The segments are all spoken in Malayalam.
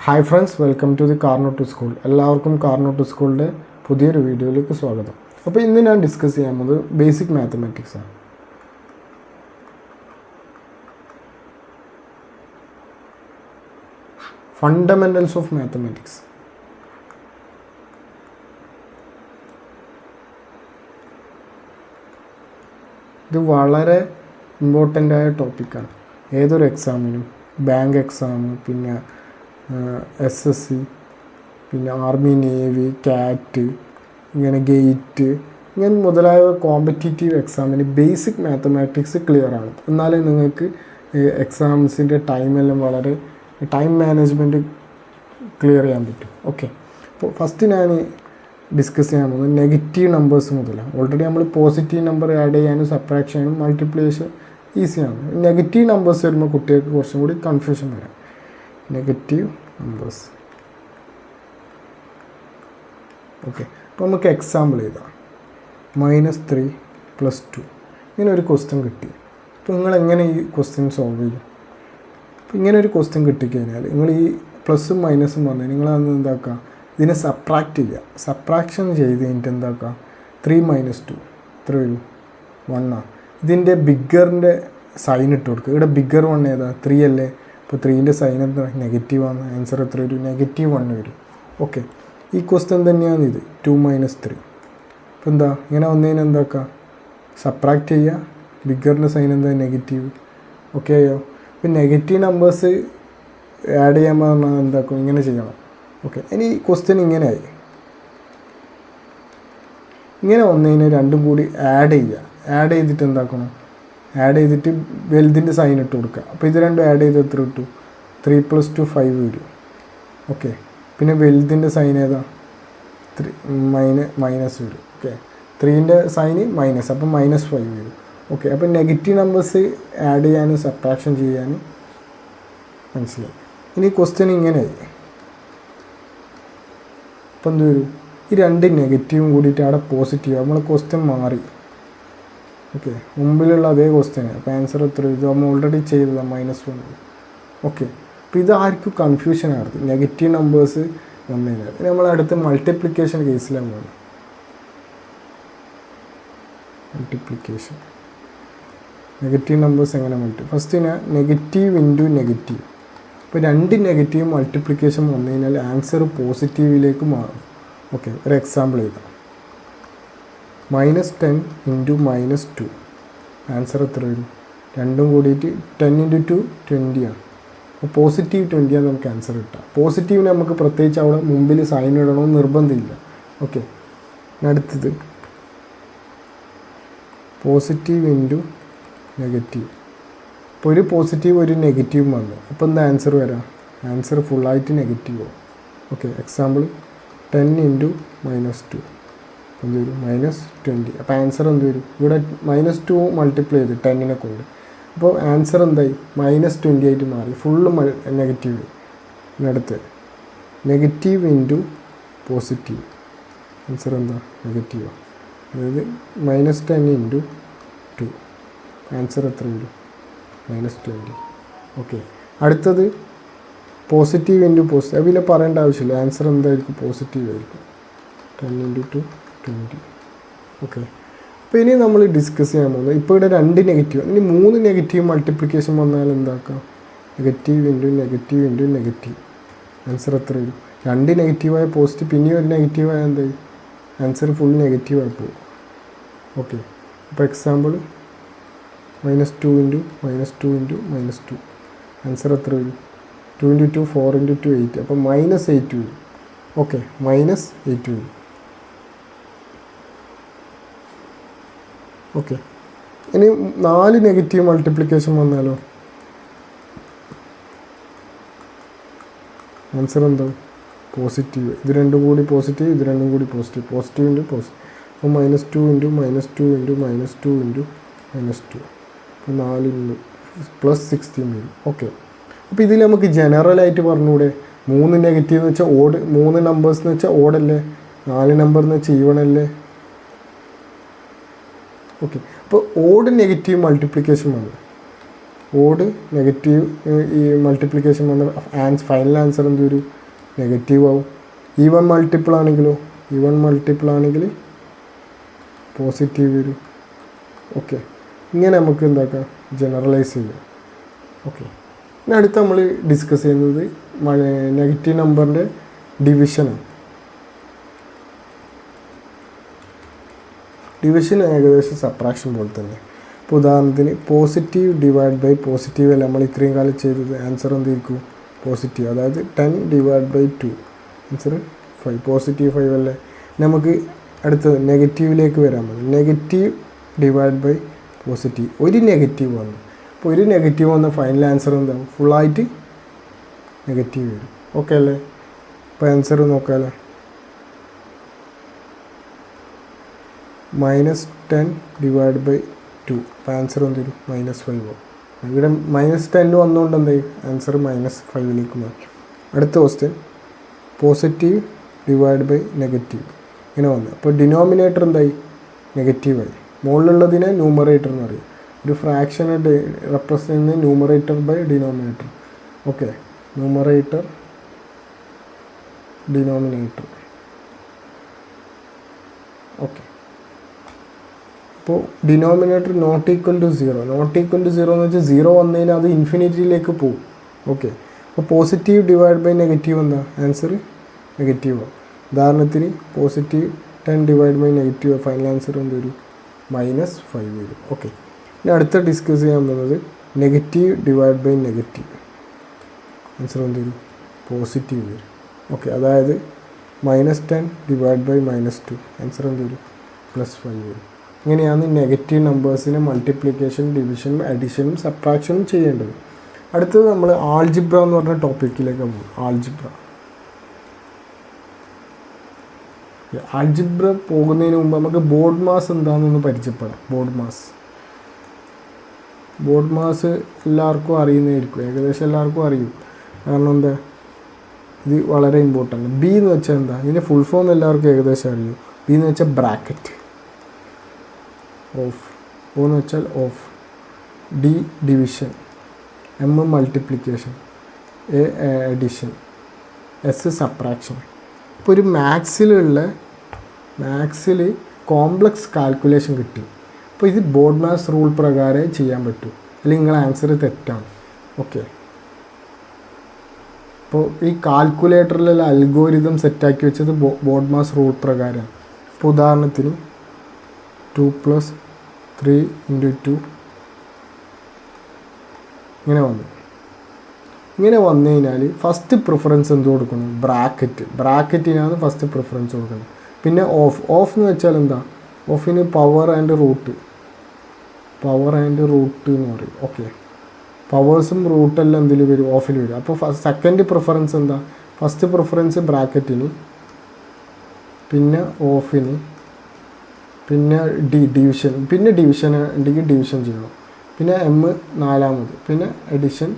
Hi friends, welcome to the Carnot school. എല്ലാവർക്കും കാർനോട്ട് സ്കൂളിൻ്റെ പുതിയൊരു വീഡിയോയിലേക്ക് സ്വാഗതം. അപ്പോൾ ഇന്ന് ഞാൻ ഡിസ്കസ് ചെയ്യാൻ പോകുന്നത് ബേസിക് മാത്തമാറ്റിക്സ് ആണ്. Fundamentals of mathematics. ഇത് വളരെ ഇമ്പോർട്ടൻ്റ് ആയ ടോപ്പിക്കാണ്. ഏതൊരു എക്സാമിനും, ബാങ്ക് എക്സാം, പിന്നെ SSC, പിന്നെ ആർമി, നേവി, കാറ്റ്, ഇങ്ങനെ ഗേറ്റ്, ഇങ്ങനെ മുതലായ കോമ്പറ്റീറ്റീവ് എക്സാമിന് ബേസിക് മാത്തമാറ്റിക്സ് ക്ലിയർ ആണ്. എന്നാലേ നിങ്ങൾക്ക് എക്സാംസിൻ്റെ ടൈമെല്ലാം വളരെ ടൈം മാനേജ്മെൻറ്റ് ക്ലിയർ ചെയ്യാൻ പറ്റും. ഓക്കെ, അപ്പോൾ ഫസ്റ്റ് ഞാൻ ഡിസ്കസ് ചെയ്യാൻ പോകുന്നത് നെഗറ്റീവ് നമ്പേഴ്സ് മുതലാണ്. ഓൾറെഡി നമ്മൾ പോസിറ്റീവ് നമ്പർ ആഡ് ചെയ്യാനും സബ്ട്രാക്ട് ചെയ്യാനും മൾട്ടിപ്ലിക്കേഷൻ ഈസിയാണ്. നെഗറ്റീവ് നമ്പേഴ്സ് വരുമ്പോൾ കുട്ടികൾക്ക് കുറച്ചും കൂടി കൺഫ്യൂഷൻ വരാം. Negative numbers. ഓക്കെ, അപ്പോൾ നമുക്ക് എക്സാമ്പിൾ ചെയ്താൽ -3 + 2 ഇങ്ങനെ ഒരു ക്വസ്റ്റ്യൻ കിട്ടി. അപ്പോൾ നിങ്ങൾ എങ്ങനെ ഈ ക്വസ്റ്റ്യൻ സോൾവ് ചെയ്യും? അപ്പോൾ ഇങ്ങനെ ഒരു ക്വസ്റ്റ്യൻ കിട്ടിക്കഴിഞ്ഞാൽ നിങ്ങൾ ഈ പ്ലസും മൈനസും പറഞ്ഞാൽ നിങ്ങളത് എന്താക്കുക, ഇതിനെ സബ്ട്രാക്റ്റ് ചെയ്യുക. സബ്ട്രാക്ഷൻ ചെയ്ത് കഴിഞ്ഞിട്ട് എന്താക്കുക, 3 - 2 എത്ര വരും? 1 ആണ്. ഇതിൻ്റെ ബിഗ്ഗറിൻ്റെ സൈൻ ഇട്ട് കൊടുക്കുക. ഇവിടെ ബിഗ്ഗർ 1 ഏതാ? 3 അല്ലേ? അപ്പോൾ 3ൻ്റെ സൈൻ എന്താ? നെഗറ്റീവാണ്. ആൻസർ എത്ര വരും? -1 വരും. ഓക്കെ, ഈ ക്വസ്റ്റ്യൻ തന്നെയാണ് ഇത്, 2 - 3. അപ്പോൾ എന്താ, ഇങ്ങനെ വന്നതിന് എന്താക്കുക, സബ്ട്രാക്റ്റ് ചെയ്യുക. ബിഗ്ഗറിൻ്റെ സൈൻ എന്താ? നെഗറ്റീവ്. ഓക്കെ ആയോ? ഇപ്പോൾ നെഗറ്റീവ് നമ്പേഴ്സ് ആഡ് ചെയ്യാൻ പറഞ്ഞാൽ എന്താക്കും, ഇങ്ങനെ ചെയ്യണം. ഓക്കെ, ഇനി ഈ ക്വസ്റ്റ്യൻ ഇങ്ങനെയായി. ഇങ്ങനെ വന്നതിന് രണ്ടും കൂടി ആഡ് ചെയ്യുക. ആഡ് ചെയ്തിട്ട് എന്താക്കണം, ആഡ് ചെയ്തിട്ട് വലുതിൻ്റെ സൈൻ ഇട്ട് കൊടുക്കുക. അപ്പോൾ ഇത് രണ്ടും ആഡ് ചെയ്ത് എത്ര കിട്ടും? 3 + 2 5 വരും. ഓക്കെ, പിന്നെ വലുതിൻ്റെ സൈൻ ഏതാ? മൈനസ് വരും. ഓക്കെ, 3ൻ്റെ സൈന് മൈനസ്, അപ്പം -5 വരും. ഓക്കെ, അപ്പോൾ നെഗറ്റീവ് നമ്പേഴ്സ് ആഡ് ചെയ്യാനും സബ്ട്രാക്ഷൻ ചെയ്യാനും മനസ്സിലായി. ഇനി ക്വസ്റ്റ്യൻ ഇങ്ങനെയായി. അപ്പോൾ എന്ത് വരും? ഈ രണ്ട് നെഗറ്റീവും കൂടിയിട്ട് അവിടെ പോസിറ്റീവ്, നമ്മൾ ക്വസ്റ്റ്യൻ മാറി. ഓക്കെ, മുമ്പിലുള്ള അതേ ക്വസ്റ്റ്യൻ. അപ്പോൾ ആൻസർ എത്ര? ഇത് നമ്മൾ ഓൾറെഡി ചെയ്തതാണ്, -1. ഓക്കെ, അപ്പോൾ ഇത് ആർക്കും കൺഫ്യൂഷൻ ആയിരുന്നു നെഗറ്റീവ് നമ്പേഴ്സ് വന്നതിനാൽ. ഇനി നമ്മൾ അടുത്ത് മൾട്ടിപ്ലിക്കേഷൻ കേസിലാണ് പോകുന്നത്. മൾട്ടിപ്ലിക്കേഷൻ, നെഗറ്റീവ് നമ്പേഴ്സ് എങ്ങനെ ഫസ്റ്റ് ഞാൻ നെഗറ്റീവ് ഇൻറ്റു നെഗറ്റീവ്. ഇപ്പോൾ രണ്ട് നെഗറ്റീവ് മൾട്ടിപ്ലിക്കേഷൻ വന്നു കഴിഞ്ഞാൽ ആൻസർ പോസിറ്റീവിലേക്ക് മാറും. ഓക്കെ, ഒരു എക്സാമ്പിൾ ചെയ്താൽ -10 × -2 ആൻസർ എത്ര വരും? രണ്ടും കൂടിയിട്ട് 10 × 2 20 ആണ്. അപ്പോൾ പോസിറ്റീവ് 20 ആണ് നമുക്ക് ആൻസർ കിട്ടുക. പോസിറ്റീവിന് നമുക്ക് പ്രത്യേകിച്ച് അവിടെ മുമ്പിൽ സൈൻ ഇടണമെന്ന് നിർബന്ധമില്ല. ഓക്കെ, അടുത്തത് പോസിറ്റീവ് ഇൻറ്റു നെഗറ്റീവ്. ഇപ്പോൾ ഒരു പോസിറ്റീവ് ഒരു നെഗറ്റീവും വന്നു. അപ്പോൾ എന്താ ആൻസർ വരാം? ആൻസർ ഫുള്ളായിട്ട് നെഗറ്റീവോ. ഓക്കെ, എക്സാമ്പിൾ 10 × -2 എന്ത് വരും? -20. അപ്പോൾ ആൻസർ എന്ത് വരും? ഇവിടെ -2 മൾട്ടിപ്ലൈ ചെയ്ത് 10നെ കൊണ്ട്. അപ്പോൾ ആൻസർ എന്തായി? -20 ആയിട്ട് മാറി. Full negative. അടുത്ത് നെഗറ്റീവ് ഇൻറ്റു പോസിറ്റീവ്. ആൻസർ എന്താ? നെഗറ്റീവോ. അതായത് -10 × 2 ആൻസർ എത്ര വരും? -20. ഓക്കെ, അടുത്തത് പോസിറ്റീവ് ഇൻറ്റു പോസിറ്റീവ്. അതിൽ പറയേണ്ട ആവശ്യമില്ല, ആൻസർ എന്തായിരിക്കും? പോസിറ്റീവ് ആയിരിക്കും. 10 × 2 20. ഓക്കെ, അപ്പോൾ ഇനി നമ്മൾ ഡിസ്കസ് ചെയ്യാൻ പോകുന്നത്, ഇപ്പോൾ ഇവിടെ 2 നെഗറ്റീവ്, ഇനി 3 നെഗറ്റീവ് മൾട്ടിപ്ലിക്കേഷൻ വന്നാൽ എന്താക്കാം? Negative into negative into negative. Answer എത്ര വരും? 2 നെഗറ്റീവായ പോസിറ്റീവ്, പിന്നെയും ഒരു നെഗറ്റീവായ എന്തായി? ആൻസർ ഫുൾ നെഗറ്റീവായി പോകും. ഓക്കെ, അപ്പോൾ എക്സാമ്പിൾ -2 × -2 × -2 ആൻസർ എത്ര വരും? 2 × 2 4 × 2 8. അപ്പോൾ -8 വരും. ഓക്കെ, -8 വരും. ഓക്കെ, ഇനി 4 നെഗറ്റീവ് മൾട്ടിപ്ലിക്കേഷൻ വന്നാലോ? ആൻസർ എന്താവും? പോസിറ്റീവ്. ഇത് രണ്ടും കൂടി പോസിറ്റീവ്, ഇത് രണ്ടും കൂടി പോസിറ്റീവ്. Positive into positive. അപ്പോൾ -2 × -2 × -2 × -2 അപ്പോൾ 4 +16 വരും. ഓക്കെ, അപ്പോൾ ഇതിൽ നമുക്ക് ജനറലായിട്ട് പറഞ്ഞുകൂടെ? 3 നെഗറ്റീവ് എന്ന് വെച്ചാൽ ഓഡ്, 3 നമ്പേഴ്സ് എന്ന് വെച്ചാൽ ഓഡല്ലേ, 4 നമ്പർ എന്ന് വെച്ചാൽ ഈവണല്ലേ. ഓക്കെ, അപ്പോൾ ഓഡ് നെഗറ്റീവ് മൾട്ടിപ്ലിക്കേഷൻ വന്നു. ഓഡ് നെഗറ്റീവ് ഈ മൾട്ടിപ്ലിക്കേഷൻ വന്ന ഫൈനൽ ആൻസർ എന്ത് വരും? നെഗറ്റീവ് ആവും. ഈവൺ മൾട്ടിപ്പിൾ ആണെങ്കിലോ? ഈവൺ മൾട്ടിപ്പിൾ ആണെങ്കിൽ പോസിറ്റീവ് വരും. ഓക്കെ, ഇങ്ങനെ നമുക്ക് എന്താക്കാം? ജനറലൈസ് ചെയ്യാം. ഓക്കെ, ഇനി അടുത്ത് നമ്മൾ ഡിസ്കസ് ചെയ്യുന്നത് നെഗറ്റീവ് നമ്പറിൻ്റെ ഡിവിഷനാണ്. ഡിവിഷൻ ഏകദേശം സബ്ട്രാക്ഷൻ പോലെ തന്നെ. ഇപ്പോൾ ഉദാഹരണത്തിന് പോസിറ്റീവ് ഡിവൈഡ് ബൈ പോസിറ്റീവ് അല്ല നമ്മൾ ഇത്രയും കാലം ചെയ്തത്. ആൻസർ എന്തായിരിക്കും? പോസിറ്റീവ്. അതായത് 10 ഡിവൈഡ് ബൈ 2 ആൻസർ 5. പോസിറ്റീവ് 5 അല്ലേ. നമുക്ക് അടുത്തത് നെഗറ്റീവിലേക്ക് വരാൻ മതി. Negative divide by positive. ഒരു നെഗറ്റീവ് വന്നു. അപ്പോൾ ഒരു നെഗറ്റീവ് വന്ന ഫൈനൽ ആൻസർ എന്താവും? ഫുള്ളായിട്ട് നെഗറ്റീവ് വരും. ഓക്കെ അല്ലേ? അപ്പോൾ ആൻസർ നോക്കാമല്ലോ. -10 divide by 2. അപ്പോൾ ആൻസർ എന്ത് വരും? -5. ഇവിടെ -10 വന്നുകൊണ്ട് എന്തായി? ആൻസർ -5ലേക്ക് മാറ്റി. അടുത്ത question positive divide by negative ഇങ്ങനെ വന്നു. അപ്പോൾ ഡിനോമിനേറ്റർ എന്തായി? നെഗറ്റീവായി. മുകളിലുള്ളതിനെ ന്യൂമറേറ്റർ എന്ന് പറയും. ഒരു ഫ്രാക്ഷനെ റെപ്രസെൻ്റ് ചെയ്യുന്നത് numerator by denominator. Okay, numerator denominator. Okay, അപ്പോൾ denominator not equal to 0. Not equal to 0 എന്ന് വെച്ചാൽ 0 വന്നു കഴിഞ്ഞാൽ അത് ഇൻഫിനിറ്റിയിലേക്ക് പോകും. ഓക്കെ, അപ്പോൾ പോസിറ്റീവ് ഡിവൈഡ് ബൈ നെഗറ്റീവ് എന്താ? ആൻസർ നെഗറ്റീവാണ്. ഉദാഹരണത്തിന് positive 10 divide by negative final answer എന്ത് വരും? -5 വരും. ഓക്കെ, ഇനി അടുത്ത ഡിസ്കസ് ചെയ്യാൻ പോകുന്നത് negative divide by negative answer എന്ത് വരും? പോസിറ്റീവ് വരും. ഓക്കെ, അതായത് -10 ഡിവൈഡ് ബൈ -2 ആൻസർ എന്ത് വരും? +5 വരും. ഇങ്ങനെയാണ് നെഗറ്റീവ് നമ്പേഴ്സിനെ മൾട്ടിപ്ലിക്കേഷൻ, ഡിവിഷനും അഡീഷനും സബ്ട്രാക്ഷനും ചെയ്യേണ്ടത്. അടുത്തത് നമ്മൾ ആൾജിബ്ര എന്ന് പറഞ്ഞ ടോപ്പിക്കിലേക്ക് പോകും. ആൾജിബ്ര പോകുന്നതിന് മുമ്പ് നമുക്ക് ബോർഡ് മാസ് എന്താണെന്നൊന്ന് പരിചയപ്പെടാം. ബോർഡ് മാസ് എല്ലാവർക്കും അറിയുന്നതായിരിക്കും, ഏകദേശം എല്ലാവർക്കും അറിയും. കാരണം എന്താ? ഇത് വളരെ ഇമ്പോർട്ടൻ്റ്. ബി എന്ന് വെച്ചാൽ എന്താ? ഇതിൻ്റെ ഫുൾ ഫോം എല്ലാവർക്കും ഏകദേശം അറിയും. ബി എന്ന് വെച്ചാൽ ബ്രാക്കറ്റ്, ഓഫ്. ഒ എന്ന് വെച്ചാൽ of, D division, M multiplication, A addition, S subtraction. ഇപ്പോൾ ഒരു മാത്സിൽ കോംപ്ലക്സ് കാൽക്കുലേഷൻ കിട്ടി. അപ്പോൾ ഇത് ബോർഡ് മാസ് റൂൾ പ്രകാരം ചെയ്യാൻ പറ്റൂ, അല്ലെങ്കിൽ നിങ്ങളുടെ ആൻസർ തെറ്റാണ്. ഓക്കെ, അപ്പോൾ ഈ കാൽക്കുലേറ്ററിലുള്ള അൽഗോരിതം സെറ്റാക്കി വെച്ചത് ബോർഡ് മാസ് റൂൾ പ്രകാരമാണ്. ഇപ്പോൾ ഉദാഹരണത്തിന് 2 + 3 × 2 ഇങ്ങനെ വന്നു കഴിഞ്ഞാൽ ഫസ്റ്റ് പ്രിഫറൻസ് എന്ത് കൊടുക്കണം? ബ്രാക്കറ്റിനാണ് ഫസ്റ്റ് പ്രിഫറൻസ് കൊടുക്കുന്നത്. പിന്നെ ഓഫ് എന്ന് വെച്ചാൽ എന്താ? ഓഫിന് പവർ ആൻഡ് റൂട്ട് എന്ന് പറയും. ഓക്കെ, പവേഴ്സും റൂട്ടെല്ലാം എന്തിൽ വരും? ഓഫിൽ വരും. അപ്പോൾ സെക്കൻഡ് പ്രിഫറൻസ് എന്താ? ഫസ്റ്റ് പ്രിഫറൻസ് ബ്രാക്കറ്റിന്, പിന്നെ ഓഫിന്, പിന്നെ ഡിവിഷൻ, പിന്നെ ഡിവിഷൻ ഉണ്ടെങ്കിൽ ഡിവിഷൻ ചെയ്യണം, പിന്നെ എം നാലാമത്, പിന്നെ എഡിഷൻ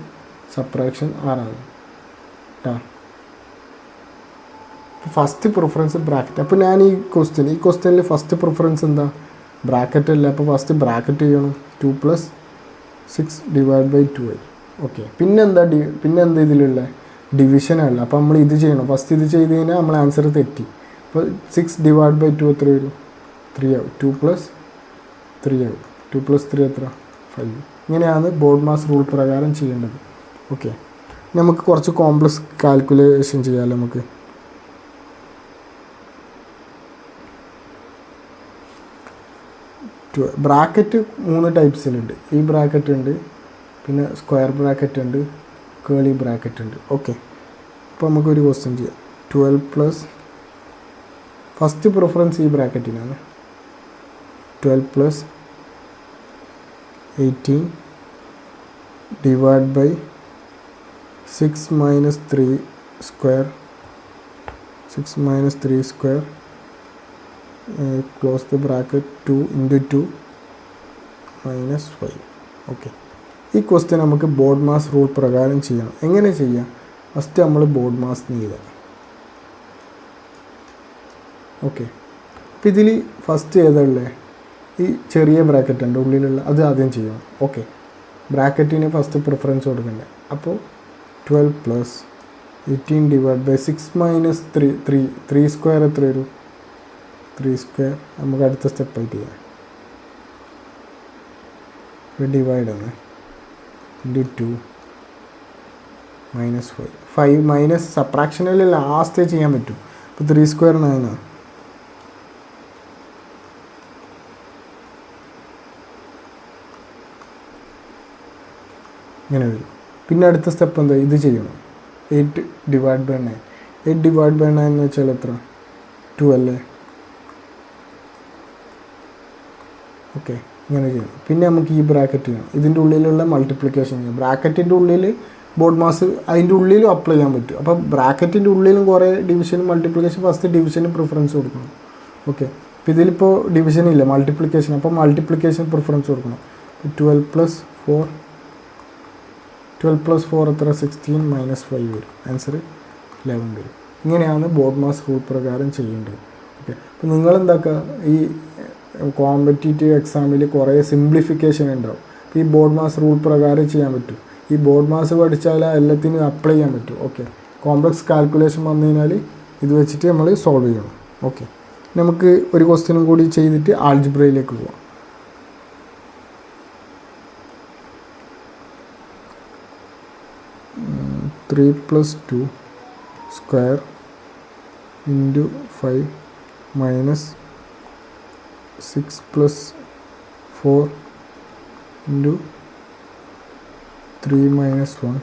സബ്ട്രാക്ഷൻ 6ആണ് കേട്ടോ. First preference bracket. അപ്പോൾ ഞാൻ ഈ ക്വസ്റ്റ്യനിൽ ഫസ്റ്റ് പ്രിഫറൻസ് എന്താ? ബ്രാക്കറ്റ് അല്ല. അപ്പോൾ ഫസ്റ്റ് ബ്രാക്കറ്റ് ചെയ്യണം. 2 + 6 ഡിവൈഡ് ബൈ 2 ആയി. ഓക്കെ, പിന്നെന്താ ഇതിലുള്ള ഡിവിഷനാണ്. അപ്പോൾ നമ്മൾ ഇത് ചെയ്യണം. ഫസ്റ്റ് ഇത് ചെയ്ത് കഴിഞ്ഞാൽ നമ്മൾ ആൻസർ തെറ്റി. അപ്പോൾ 6 ഡിവൈഡ് ബൈ 2 എത്ര വരും? 3 ആവും. 2 + 3 ആവും. 2 + 3 എത്ര? 5. ഇങ്ങനെയാണ് ബോർഡ് മാസ് റൂൾ പ്രകാരം ചെയ്യേണ്ടത്. ഓക്കെ, നമുക്ക് കുറച്ച് കോംപ്ലക്സ് കാൽക്കുലേഷൻ ചെയ്യാമല്ലോ. നമുക്ക് ബ്രാക്കറ്റ് 3 ടൈപ്സിലുണ്ട്. ഈ ബ്രാക്കറ്റ് ഉണ്ട്, പിന്നെ സ്ക്വയർ ബ്രാക്കറ്റ് ഉണ്ട്, കേളി ബ്രാക്കറ്റ് ഉണ്ട്. ഓക്കെ, അപ്പോൾ നമുക്കൊരു ക്വസ്റ്റ്യൻ ചെയ്യാം. 12 + ഫസ്റ്റ് പ്രിഫറൻസ് ഈ ബ്രാക്കറ്റിനാണ്. 12 + 18 divide by 6 - 3 square, 6 - 3 square, close the bracket, 2 × 2 -5. Okay, ഈ ക്വസ്റ്റ്യൻ നമുക്ക് ബോർഡ് മാസ് റൂൾ പ്രകാരം ചെയ്യണം. എങ്ങനെ ചെയ്യാം? ഫസ്റ്റ് നമ്മൾ ബോർഡ് മാസ് എഴുതാം. ഓക്കെ, അപ്പോൾ ഇതിൽ ഫസ്റ്റ് ഏതാ ഉള്ളത്? ഈ ചെറിയ ബ്രാക്കറ്റ് ഉണ്ട് ഉള്ളിലുള്ള, അത് ആദ്യം ചെയ്യണം. ഓക്കെ, ബ്രാക്കറ്റിന് ഫസ്റ്റ് പ്രിഫറൻസ് കൊടുക്കണ്ടേ. അപ്പോൾ 12 plus 18 divide by 6 minus 3 square എത്ര വരും? 3 സ്ക്വയർ. നമുക്ക് അടുത്ത സ്റ്റെപ്പായിട്ട് ചെയ്യാം. ഡിവൈഡ് ആണ് ഇൻറ്റു 2 മൈനസ് 5 മൈനസ് സബ്ട്രാക്ഷനിൽ ലാസ്റ്റേ ചെയ്യാൻ പറ്റും. അപ്പോൾ 3 സ്ക്വയർ 9 ആണ്. ഇങ്ങനെ വരും. പിന്നെ അടുത്ത സ്റ്റെപ്പ് എന്താ? ഇത് ചെയ്യണം. 8 ഡിവൈഡ് ബൈ 9. 8 ഡിവൈഡ് ബൈ 9 എന്ന് വെച്ചാൽ എത്ര? 2 അല്ലേ? ഓക്കെ, ഇങ്ങനെ ചെയ്യണം. പിന്നെ നമുക്ക് ഈ ബ്രാക്കറ്റ് ചെയ്യണം. ഇതിൻ്റെ ഉള്ളിലുള്ള മൾട്ടിപ്ലിക്കേഷൻ ചെയ്യണം. ബ്രാക്കറ്റിൻ്റെ ഉള്ളിൽ ബോർഡ് മാസ് അതിൻ്റെ ഉള്ളിലും അപ്ലൈ ചെയ്യാൻ പറ്റും. അപ്പോൾ ബ്രാക്കറ്റിൻ്റെ ഉള്ളിലും കുറേ ഡിവിഷനും മൾട്ടിപ്ലിക്കേഷൻ, ഫസ്റ്റ് ഡിവിഷന് പ്രിഫറൻസ് കൊടുക്കണം. ഓക്കെ, അപ്പോൾ ഇതിലിപ്പോൾ ഡിവിഷൻ ഇല്ല, മൾട്ടിപ്ലിക്കേഷൻ. അപ്പോൾ മൾട്ടിപ്ലിക്കേഷൻ പ്രിഫറൻസ് കൊടുക്കണം. 12 പ്ലസ് 4 എത്ര? 16 മൈനസ് 5 വരും. ആൻസർ 11 വരും. ഇങ്ങനെയാണ് ബോർഡ് മാസ് റൂൾ പ്രകാരം ചെയ്യേണ്ടത്. ഓക്കെ, അപ്പോൾ നിങ്ങളെന്താക്കുക, ഈ കോമ്പറ്റീറ്റീവ് എക്സാമിൽ കുറേ സിംപ്ലിഫിക്കേഷൻ ഉണ്ടാവും. ഈ ബോർഡ് മാസ് റൂൾ പ്രകാരം ചെയ്യാൻ പറ്റും. ഈ ബോർഡ് മാസ് പഠിച്ചാൽ എല്ലാത്തിനും അപ്ലൈ ചെയ്യാൻ പറ്റും. ഓക്കെ, കോംപ്ലക്സ് കാൽക്കുലേഷൻ വന്നു കഴിഞ്ഞാൽ ഇത് വെച്ചിട്ട് നമ്മൾ സോൾവ് ചെയ്യണം. ഓക്കെ, നമുക്ക് ഒരു ക്വസ്റ്റ്യനും കൂടി ചെയ്തിട്ട് ആൾജിബ്രയിലേക്ക് പോവാം. Three plus 2 square into 5 minus 6 plus 4 into 3 minus 1.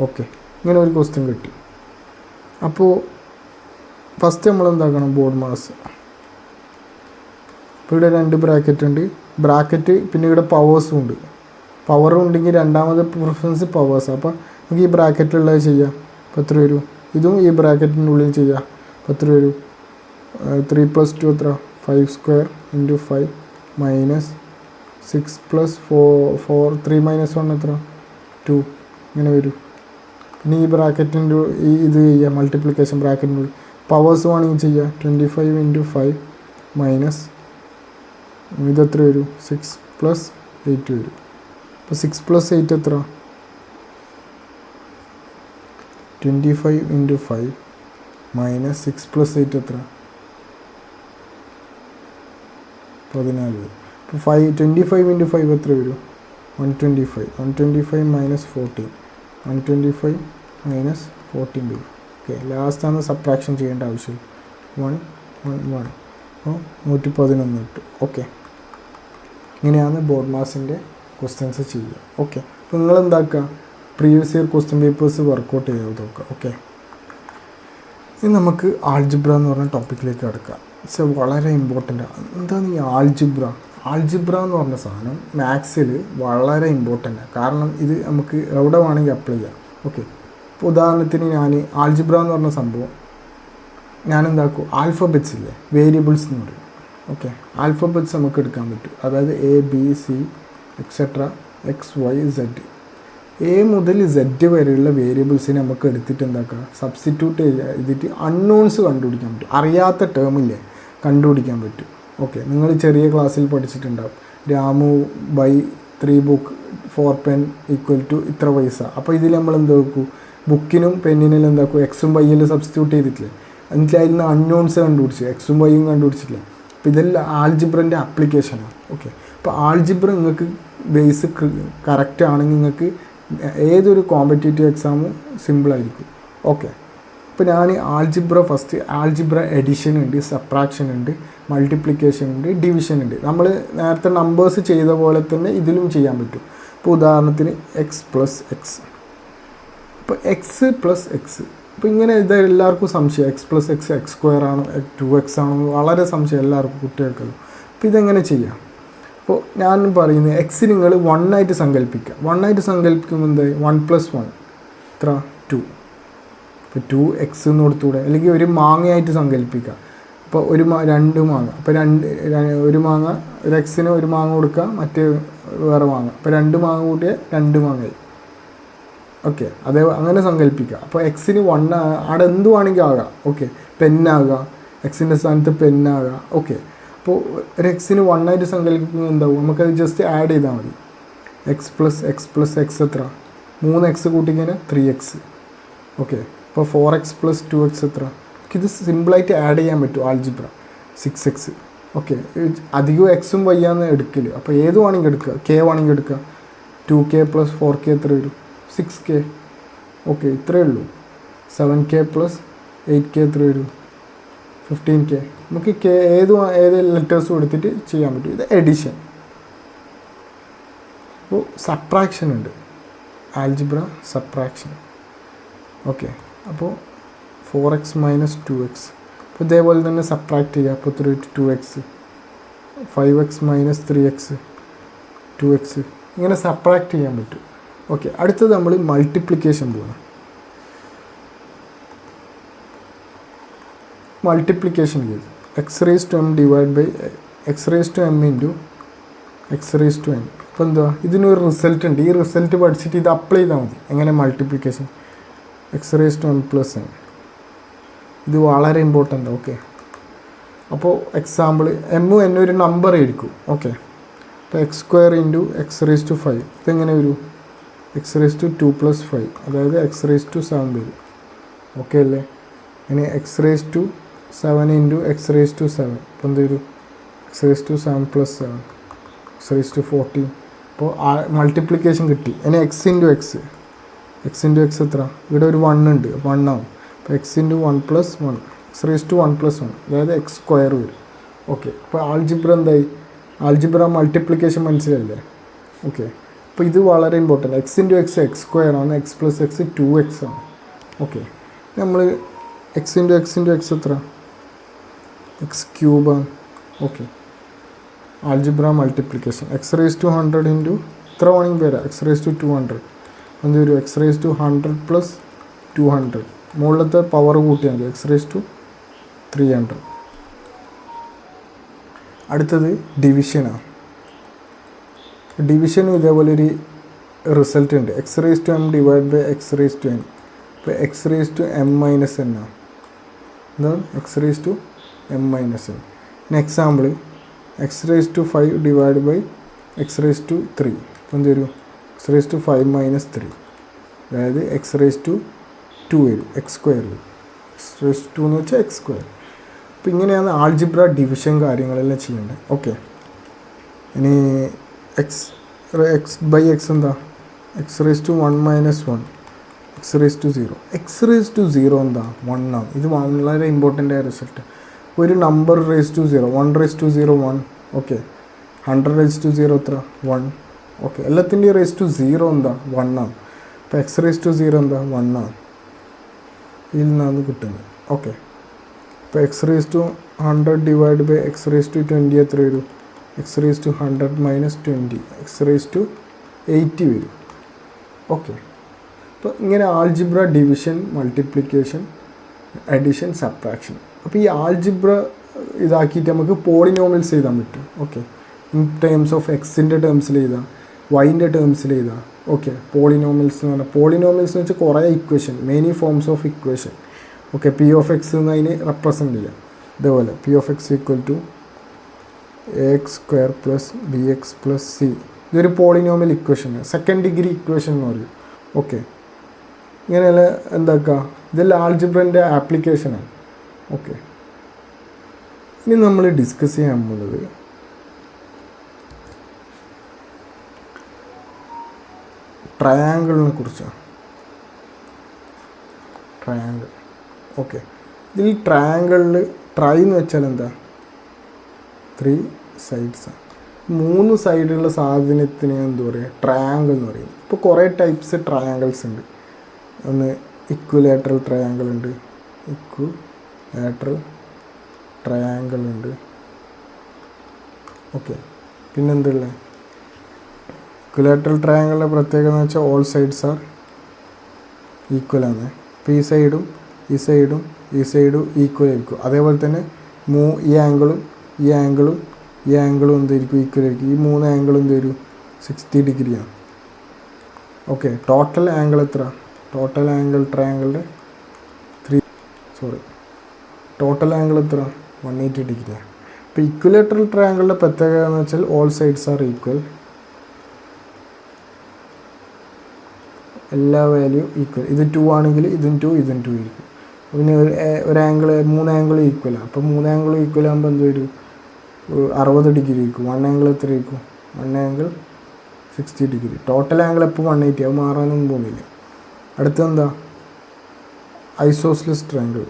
Okay, ഇങ്ങനെ ഒരു ക്വസ്റ്റ്യൻ കിട്ടി. അപ്പോൾ ഫസ്റ്റ് നമ്മൾ എന്താക്കണം? Board mass. ഇപ്പോൾ ഇവിടെ 2 ബ്രാക്കറ്റ് ഉണ്ട്. ബ്രാക്കറ്റ് പിന്നെ ഇവിടെ പവേഴ്സും ഉണ്ട്. പവർ ഉണ്ടെങ്കിൽ രണ്ടാമത് പ്രിഫറൻസ് പവേഴ്സ്. അപ്പോൾ നമുക്ക് ഈ ബ്രാക്കറ്റിലുള്ളത് ചെയ്യാം. അപ്പോൾ എത്ര വരും? ഇതും ഈ ബ്രാക്കറ്റിൻ്റെ ഉള്ളിൽ ചെയ്യാം. അപ്പോൾ എത്ര വരും? 3 പ്ലസ് 2 എത്ര? 5 square into 5 minus 6 plus 4 3 minus 1 എത്ര? 2. ഇങ്ങനെ വരും. പിന്നെ ഈ ബ്രാക്കറ്റിൻ്റെ ഇത് ചെയ്യുക, മൾട്ടിപ്ലിക്കേഷൻ ബ്രാക്കറ്റിൻ്റെ ഉള്ളിൽ. പവേഴ്സ് വേണമെങ്കിൽ ചെയ്യുക. 25 ഇൻറ്റു 5 മൈനസ് ഇതെത്ര വരും? 6 പ്ലസ് 8 വരും. അപ്പോൾ 6 പ്ലസ് 8 എത്ര? 25 ഇൻറ്റു 5 മൈനസ് 6 പ്ലസ് 8 എത്ര? 14 വരും. അപ്പോൾ 25 ഇൻറ്റു 5 എത്ര വരും? 125. 125 മൈനസ് 14. 125 മൈനസ് 14 വരും. ഓക്കെ, ലാസ്റ്റാണ് സബ്ട്രാക്ഷൻ ചെയ്യേണ്ട ആവശ്യം. 1 1 1. അപ്പോൾ 111 കിട്ടും. ഓക്കെ, ഇങ്ങനെയാണ് ബോർഡ് മാസിൻ്റെ ക്വസ്റ്റ്യൻസ് ചെയ്യുക. ഓക്കെ, അപ്പോൾ നിങ്ങളെന്താക്കുക? Previous year question papers work out ചെയ്ത് നോക്കുക. ഓക്കെ, ഇനി നമുക്ക് ആൾജിബ്ര എന്ന് പറഞ്ഞ ടോപ്പിക്കിലേക്ക് കിടക്കാം. പക്ഷേ വളരെ ഇമ്പോർട്ടൻ്റ് ആണ്. എന്താണ് ഈ ആൾജിബ്ര? ആൾജിബ്ര എന്ന് പറഞ്ഞ സാധനം മാത്സിൽ വളരെ ഇമ്പോർട്ടൻ്റ് ആണ്. കാരണം ഇത് നമുക്ക് എവിടെ വേണമെങ്കിൽ അപ്ലൈ ചെയ്യാം. ഓക്കെ, ഇപ്പോൾ ഉദാഹരണത്തിന് ഞാൻ ആൾജിബ്ര എന്ന് പറഞ്ഞ സംഭവം ഞാനെന്താക്കും? ആൽഫബറ്റ്സ് ഇല്ലേ, വേരിയബിൾസ് എന്ന് പറയും. ഓക്കെ, ആൽഫബറ്റ്സ് നമുക്ക് എടുക്കാൻ പറ്റും. അതായത് ABC എക്സെട്ര XYZ, A മുതൽ Z വരെയുള്ള വേരിയബിൾസിനെ നമുക്ക് എടുത്തിട്ട് എന്താക്കുക? സബ്സ്റ്റിറ്റ്യൂട്ട് ചെയ്തിട്ട് അൺനോൺസ് കണ്ടുപിടിക്കാൻ പറ്റും. അറിയാത്ത ടേമില്ലേ കണ്ടുപിടിക്കാൻ പറ്റും. ഓക്കെ, നിങ്ങൾ ചെറിയ ക്ലാസ്സിൽ പഠിച്ചിട്ടുണ്ടാവും. Ramu by 3 book 4 pen equal to ഇത്ര പൈസ. അപ്പോൾ ഇതിൽ നമ്മൾ എന്താ വെക്കും? ബുക്കിനും പെന്നിനും എന്താക്കും? എക്സും വൈയിൽ സബ്സ്റ്റിറ്റ്യൂട്ട് ചെയ്തിട്ടില്ലേ? എന്നിട്ട് അതിൽ നിന്ന് അൺനോൺസ് കണ്ടുപിടിച്ച് എക്സും വൈയും കണ്ടുപിടിച്ചിട്ടില്ലേ? അപ്പോൾ ഇതെല്ലാം ആൾജിബ്രൻ്റെ ആപ്ലിക്കേഷനാണ്. ഓക്കെ, അപ്പോൾ ആൾജിബ്ര നിങ്ങൾക്ക് ബേസ് കറക്റ്റ് ആണെങ്കിൽ നിങ്ങൾക്ക് ഏതൊരു കോമ്പറ്റേറ്റീവ് എക്സാമും സിമ്പിളായിരിക്കും. ഓക്കെ, ഇപ്പോൾ ഞാൻ ഫസ്റ്റ് ആൾജിബ്ര എഡിഷൻ ഉണ്ട്, സബ്ട്രാക്ഷൻ ഉണ്ട്, മൾട്ടിപ്ലിക്കേഷൻ ഉണ്ട്, ഡിവിഷൻ ഉണ്ട്. നമ്മൾ നേരത്തെ നമ്പേഴ്സ് ചെയ്ത പോലെ തന്നെ ഇതിലും ചെയ്യാൻ പറ്റും. ഇപ്പോൾ ഉദാഹരണത്തിന് എക്സ് പ്ലസ് എക്സ്. ഇപ്പോൾ എക്സ് പ്ലസ് എക്സ്, ഇപ്പോൾ ഇങ്ങനെ ഇത് എല്ലാവർക്കും സംശയം. X plus X X square ആണോ 2x ആണോ? വളരെ സംശയം എല്ലാവർക്കും, കുട്ടികൾക്കല്ലോ. അപ്പോൾ ഇതെങ്ങനെ ചെയ്യാം? അപ്പോൾ ഞാൻ പറയുന്നത് എക്സ് നിങ്ങൾ 1 ആയിട്ട് സങ്കല്പിക്കുക. 1 ആയിട്ട് സങ്കല്പിക്കുമ്പോൾ എന്തായി? 1 + 1 എത്ര? 2. ഇപ്പോൾ 2x എന്ന് കൊടുത്തുകൂടെ? അല്ലെങ്കിൽ ഒരു മാങ്ങയായിട്ട് സങ്കല്പിക്കുക. അപ്പോൾ 2 മാങ്ങ. അപ്പോൾ ഒരു മാങ്ങ, ഒരു എക്സിന് ഒരു മാങ്ങ കൊടുക്കുക, മറ്റേ വേറെ മാങ്ങ. അപ്പോൾ 2 മാങ്ങ കൂട്ടിയ 2 മാങ്ങയായി. ഓക്കെ, അതേ അങ്ങനെ സങ്കല്പിക്കുക. അപ്പോൾ എക്സിന് 1 അവിടെ എന്തുവാണെങ്കിൽ ആകാം. ഓക്കെ, പെന്നാകാം, എക്സിൻ്റെ സ്ഥാനത്ത് പെന്നാകാം. ഓക്കെ, അപ്പോൾ ഒരു എക്സിന് 1 ആയിട്ട് സങ്കല്പിക്കുന്നത് എന്താവും? നമുക്കത് ജസ്റ്റ് ആഡ് ചെയ്താൽ മതി. എക്സ് പ്ലസ് എക്സ് എത്ര 3x കൂട്ടിക്കഴിഞ്ഞാൽ 3x. ഓക്കെ, അപ്പോൾ 4x + 2x എത്ര? ഇത് സിമ്പിളായിട്ട് ആഡ് ചെയ്യാൻ പറ്റും ആൾജിബ്ര. 6x. ഓക്കെ, അധികം എക്സും വയ്യാന്ന് എടുക്കില്ല. അപ്പോൾ ഏത് വേണമെങ്കിൽ എടുക്കുക, കെ വേണമെങ്കിൽ എടുക്കുക. 2k + 4k എത്ര വരും? 6k. ഓക്കെ, ഇത്രയേ ഉള്ളൂ. 7k + 8k എത്ര വരും? 15k. നമുക്ക് ഏത് ലെറ്റേഴ്സും എടുത്തിട്ട് ചെയ്യാൻ പറ്റും. ഇത് എഡിഷൻ. അപ്പോൾ സബ്ട്രാക്ഷൻ ഉണ്ട്, ആൽജിബ്ര സബ്ട്രാക്ഷൻ. ഓക്കെ, അപ്പോൾ 4x - 2x. അപ്പോൾ ഇതേപോലെ തന്നെ സബ്ട്രാക്ട് ചെയ്യുക. അപ്പോൾ 2x. 5x - 3x 2x. ഇങ്ങനെ സബ്ട്രാക്ട് ചെയ്യാൻ പറ്റും. ഓക്കെ, അടുത്തത് നമ്മൾ മൾട്ടിപ്ലിക്കേഷൻ പോകണം. മൾട്ടിപ്ലിക്കേഷൻ ചെയ്ത് x⁻m / x⁻m × x⁻n. അപ്പോൾ എന്താ, ഇതിനൊരു റിസൾട്ട് ഉണ്ട്. ഈ റിസൾട്ട് പഠിച്ചിട്ട് ഇത് അപ്ലൈ ചെയ്താൽ മതി. എങ്ങനെ മൾട്ടിപ്ലിക്കേഷൻ x⁻m + n. ഇത് വളരെ ഇമ്പോർട്ടൻ്റ്. ഓക്കെ, അപ്പോൾ എക്സാമ്പിൾ m n ഒരു നമ്പർ ആയിരിക്കും. ഓക്കെ, അപ്പോൾ x² × x⁻5 ഇതെങ്ങനെ വരും? x⁻2 + 5, അതായത് x⁻7 വരും. ഓക്കെ അല്ലേ? ഇനി x⁻7 × x⁻7 അപ്പോൾ എന്ത് വരും? x⁻7 + 7 x⁻14. അപ്പോൾ മൾട്ടിപ്ലിക്കേഷൻ കിട്ടി. ഇനി x × x എത്ര? ഇവിടെ ഒരു 1 ഉണ്ട്, 1 ആവും. അപ്പോൾ x × 1 + 1 x⁻1 + 1, അതായത് x² വരും. ഓക്കെ, അപ്പോൾ ആൾജിബ്ര എന്തായി? ആൾജിബ്ര മൾട്ടിപ്ലിക്കേഷൻ മനസ്സിലായില്ലേ? ഓക്കെ, അപ്പോൾ ഇത് വളരെ ഇമ്പോർട്ടൻ്റ്. x × x x² ആണ്. x + x 2x ആണ്. ഓക്കെ, നമ്മൾ x × x എത്ര? x³ ആണ്. ഓക്കെ, ആൾജിബ്ര മൾട്ടിപ്ലിക്കേഷൻ x⁻100 × ഇത്ര വേണമെങ്കിൽ വരാം. x⁻200 എന്ത് വരും? x⁻100 + 200 മുകളിലത്തെ പവർ കൂട്ടിയാൽ മതി. x⁻300. അടുത്തത് ഡിവിഷനാണ്. ഡിവിഷനും ഇതേപോലെ ഒരു റിസൾട്ട് ഉണ്ട്. x⁻m / x⁻n. ഇപ്പോൾ x⁻m - n ആണ്. എന്താണ്? x⁻m - n. Example x⁻5 / x⁻3. അപ്പോൾ എന്ത് വരും? x⁻5 - 3, അതായത് x⁻2 വരും. x² വരും. x⁻2 എന്ന് വെച്ചാൽ x². അപ്പോൾ ഇങ്ങനെയാണ് ആൾജിബ്ര ഡിവിഷൻ കാര്യങ്ങളെല്ലാം ചെയ്യേണ്ടത്. ഓക്കെ, ഇനി x/x എന്താ? x⁻1 - 1 x⁻0. x⁻0 എന്താ? 1 ആണ്. ഇത് വളരെ ഇമ്പോർട്ടൻ്റ് ആയ റിസൾട്ട്. ഒരു നമ്പർ (0) 1/0 1. ഓക്കെ, 100/0 എത്ര? 1. ഓക്കെ, എല്ലാത്തിൻ്റെയും (0) എന്താ? 1 ആണ്. അപ്പോൾ x⁻0 എന്താ? 1 ആണ്. ഇതിൽ നിന്നാണ് കിട്ടുന്നത്. ഓക്കെ, ഇപ്പോൾ x⁻100 / x⁻20 എത്ര വരും? x⁻100 - 20 x⁻80 വരും. ഓക്കെ, അപ്പോൾ ഇങ്ങനെ algebra division, multiplication, addition, subtraction. അപ്പോൾ ഈ ആൾജിബ്ര ഇതാക്കിയിട്ട് നമുക്ക് പോളിനോമിയൽസ് എഴുതാൻ പറ്റും. ഓക്കെ, ഇൻ ടേംസ് ഓഫ് എക്സിൻ്റെ ടേംസിൽ എഴുതാം, വൈൻ്റെ ടേംസിൽ എഴുതാം. ഓക്കെ, പോളിനോമിയൽസ് എന്ന് പറഞ്ഞാൽ പോളിനോമിയൽസ് എന്ന് വെച്ചാൽ കുറേ equation, many forms of equation. Okay, p(x) എന്ന് അതിന് റെപ്രസെൻറ്റ് ചെയ്യാം. ഇതേപോലെ p(x) = ax² + bx + c. ഇതൊരു പോളിനോമിയൽ ഇക്വേഷനാണ്. സെക്കൻഡ് ഡിഗ്രി ഇക്വേഷൻ എന്ന് പറയും. ഓക്കെ, ഇങ്ങനെയല്ല എന്താക്കുക, ഇതെല്ലാം ആൾജിബ്രൻ്റെ ആപ്ലിക്കേഷനാണ്. ഓക്കെ, ഇനി നമ്മൾ ഡിസ്കസ് ചെയ്യാൻ പോകുന്നത് ട്രയാങ്കിളിനെ കുറിച്ചാണ്. ട്രയാങ്കിൾ. ഓക്കെ, ഇതിൽ ട്രയാങ്കിളിൽ ട്രൈ എന്ന് വെച്ചാൽ എന്താ? 3 സൈഡ്സാണ്. 3 സൈഡുള്ള സാധനത്തിന് എന്താ പറയുക? ട്രയാങ്കിൾ എന്ന് പറയുന്നത്. ഇപ്പോൾ കുറേ ടൈപ്സ് ട്രയാങ്കിൾസ് ഉണ്ട്. ഒന്ന് ഇക്വിലാറ്ററൽ ട്രയാങ്കിൾ ഉണ്ട്, ഇക്വിലാറ്ററൽ ട്രയാങ്കിൾ ഉണ്ട്. ഓക്കെ, പിന്നെന്തുള്ള ഇക്വിലാറ്ററൽ ട്രയാങ്കിളിൻ്റെ പ്രത്യേകത എന്ന് വെച്ചാൽ ഓൾ സൈഡ്സ് ആർ ഈക്വൽ ആണ്. അപ്പോൾ ഈ സൈഡും ഈ സൈഡും ഈ സൈഡും ഈക്വൽ ആയിരിക്കും. അതേപോലെ തന്നെ ഈ ആംഗിളും ഈ ആംഗിളും ഈ ആംഗിളും എന്തായിരിക്കും? ഈക്വൽ ആയിരിക്കും. ഈ 3 ആംഗിളും എന്ത് വരും? 60 ഡിഗ്രിയാണ്. ഓക്കെ, ടോട്ടൽ ആംഗിൾ എത്ര? ടോട്ടൽ ആംഗിൾ ട്രയാങ്കിളിൻ്റെ ടോട്ടൽ ആംഗിൾ എത്ര? 180 ഡിഗ്രിയാണ്. ഇപ്പോൾ ഇക്വിലാറ്ററൽ ട്രയാങ്കിളിൻ്റെ പ്രത്യേകത എന്ന് വെച്ചാൽ ഓൾ സൈഡ്സ് ആർ ഈക്വൽ. എല്ലാ വാല്യൂ ഈക്വൽ. ഇത് 2 ആണെങ്കിൽ ഇതും 2 ഇതും 2 ആയിരിക്കും. പിന്നെ ഒരു ആംഗിൾ 3 ആംഗിൾ ഈക്വലാണ്. അപ്പോൾ 3 ആംഗിൾ ഈക്വൽ ആകുമ്പോൾ എന്ത് വരും? 60 ഡിഗ്രി ആയിരിക്കും. 1 ആംഗിൾ എത്ര ആയിരിക്കും? 1 ആംഗിൾ 60 ഡിഗ്രി. ടോട്ടൽ ആംഗിൾ എപ്പോൾ 180, അത് മാറാനൊന്നും പോകുന്നില്ല. അടുത്തെന്താ? ഐസോസ്ലിസ് ട്രയാങ്കിൾ.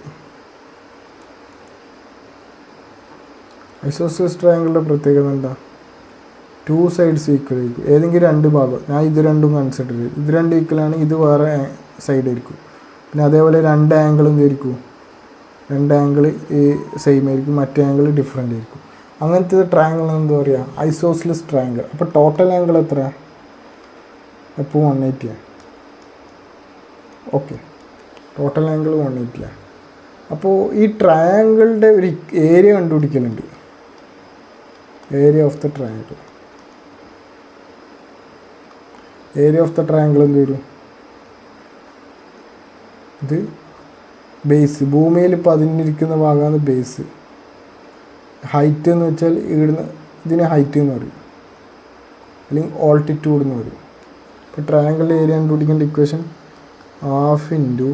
ഐസോസ്ലിസ് ട്രയാങ്കിളിൻ്റെ പ്രത്യേകത എന്താ? 2 സൈഡ്സ് ഈക്വൽ ആയിരിക്കും. ഏതെങ്കിലും 2 ഭാഗം, ഞാൻ ഇത് രണ്ടും കൺസിഡർ ചെയ്യും. ഇത് രണ്ടും ഈക്വലാണ്, ഇത് വേറെ സൈഡ് ആയിരിക്കും. പിന്നെ അതേപോലെ 2 ആംഗിൾ എന്തായിരിക്കും? 2 ആംഗിൾ ഈ സെയിം ആയിരിക്കും, മറ്റേ ആംഗിൾ ഡിഫറെൻ്റ് ആയിരിക്കും. അങ്ങനത്തെ ട്രയാങ്കിൾ എന്താ പറയുക? Isosceles triangle. അപ്പോൾ ടോട്ടൽ ആംഗിൾ എത്ര? എപ്പോൾ 180. Okay, total angle 180. അപ്പോൾ ഈ ട്രയാങ്കിളിൻ്റെ ഒരു ഏരിയ കണ്ടുപിടിക്കലുണ്ട്. Area of the triangle. Area of the triangle എന്ത് വരും? ഇത് ബേസ്. ഭൂമിയിൽ പതിഞ്ഞിരിക്കുന്ന ഭാഗമാണ് ബേസ്. ഹൈറ്റ് എന്ന് വെച്ചാൽ ഇവിടുന്ന് ഇതിനെ ഹൈറ്റ് എന്ന് പറയും, അല്ലെങ്കിൽ ഓൾട്ടിറ്റ്യൂഡ് എന്ന് പറയും. ഇപ്പോൾ ട്രയാങ്കിളിൻ്റെ ഏരിയ കണ്ടുപിടിക്കേണ്ട equation half into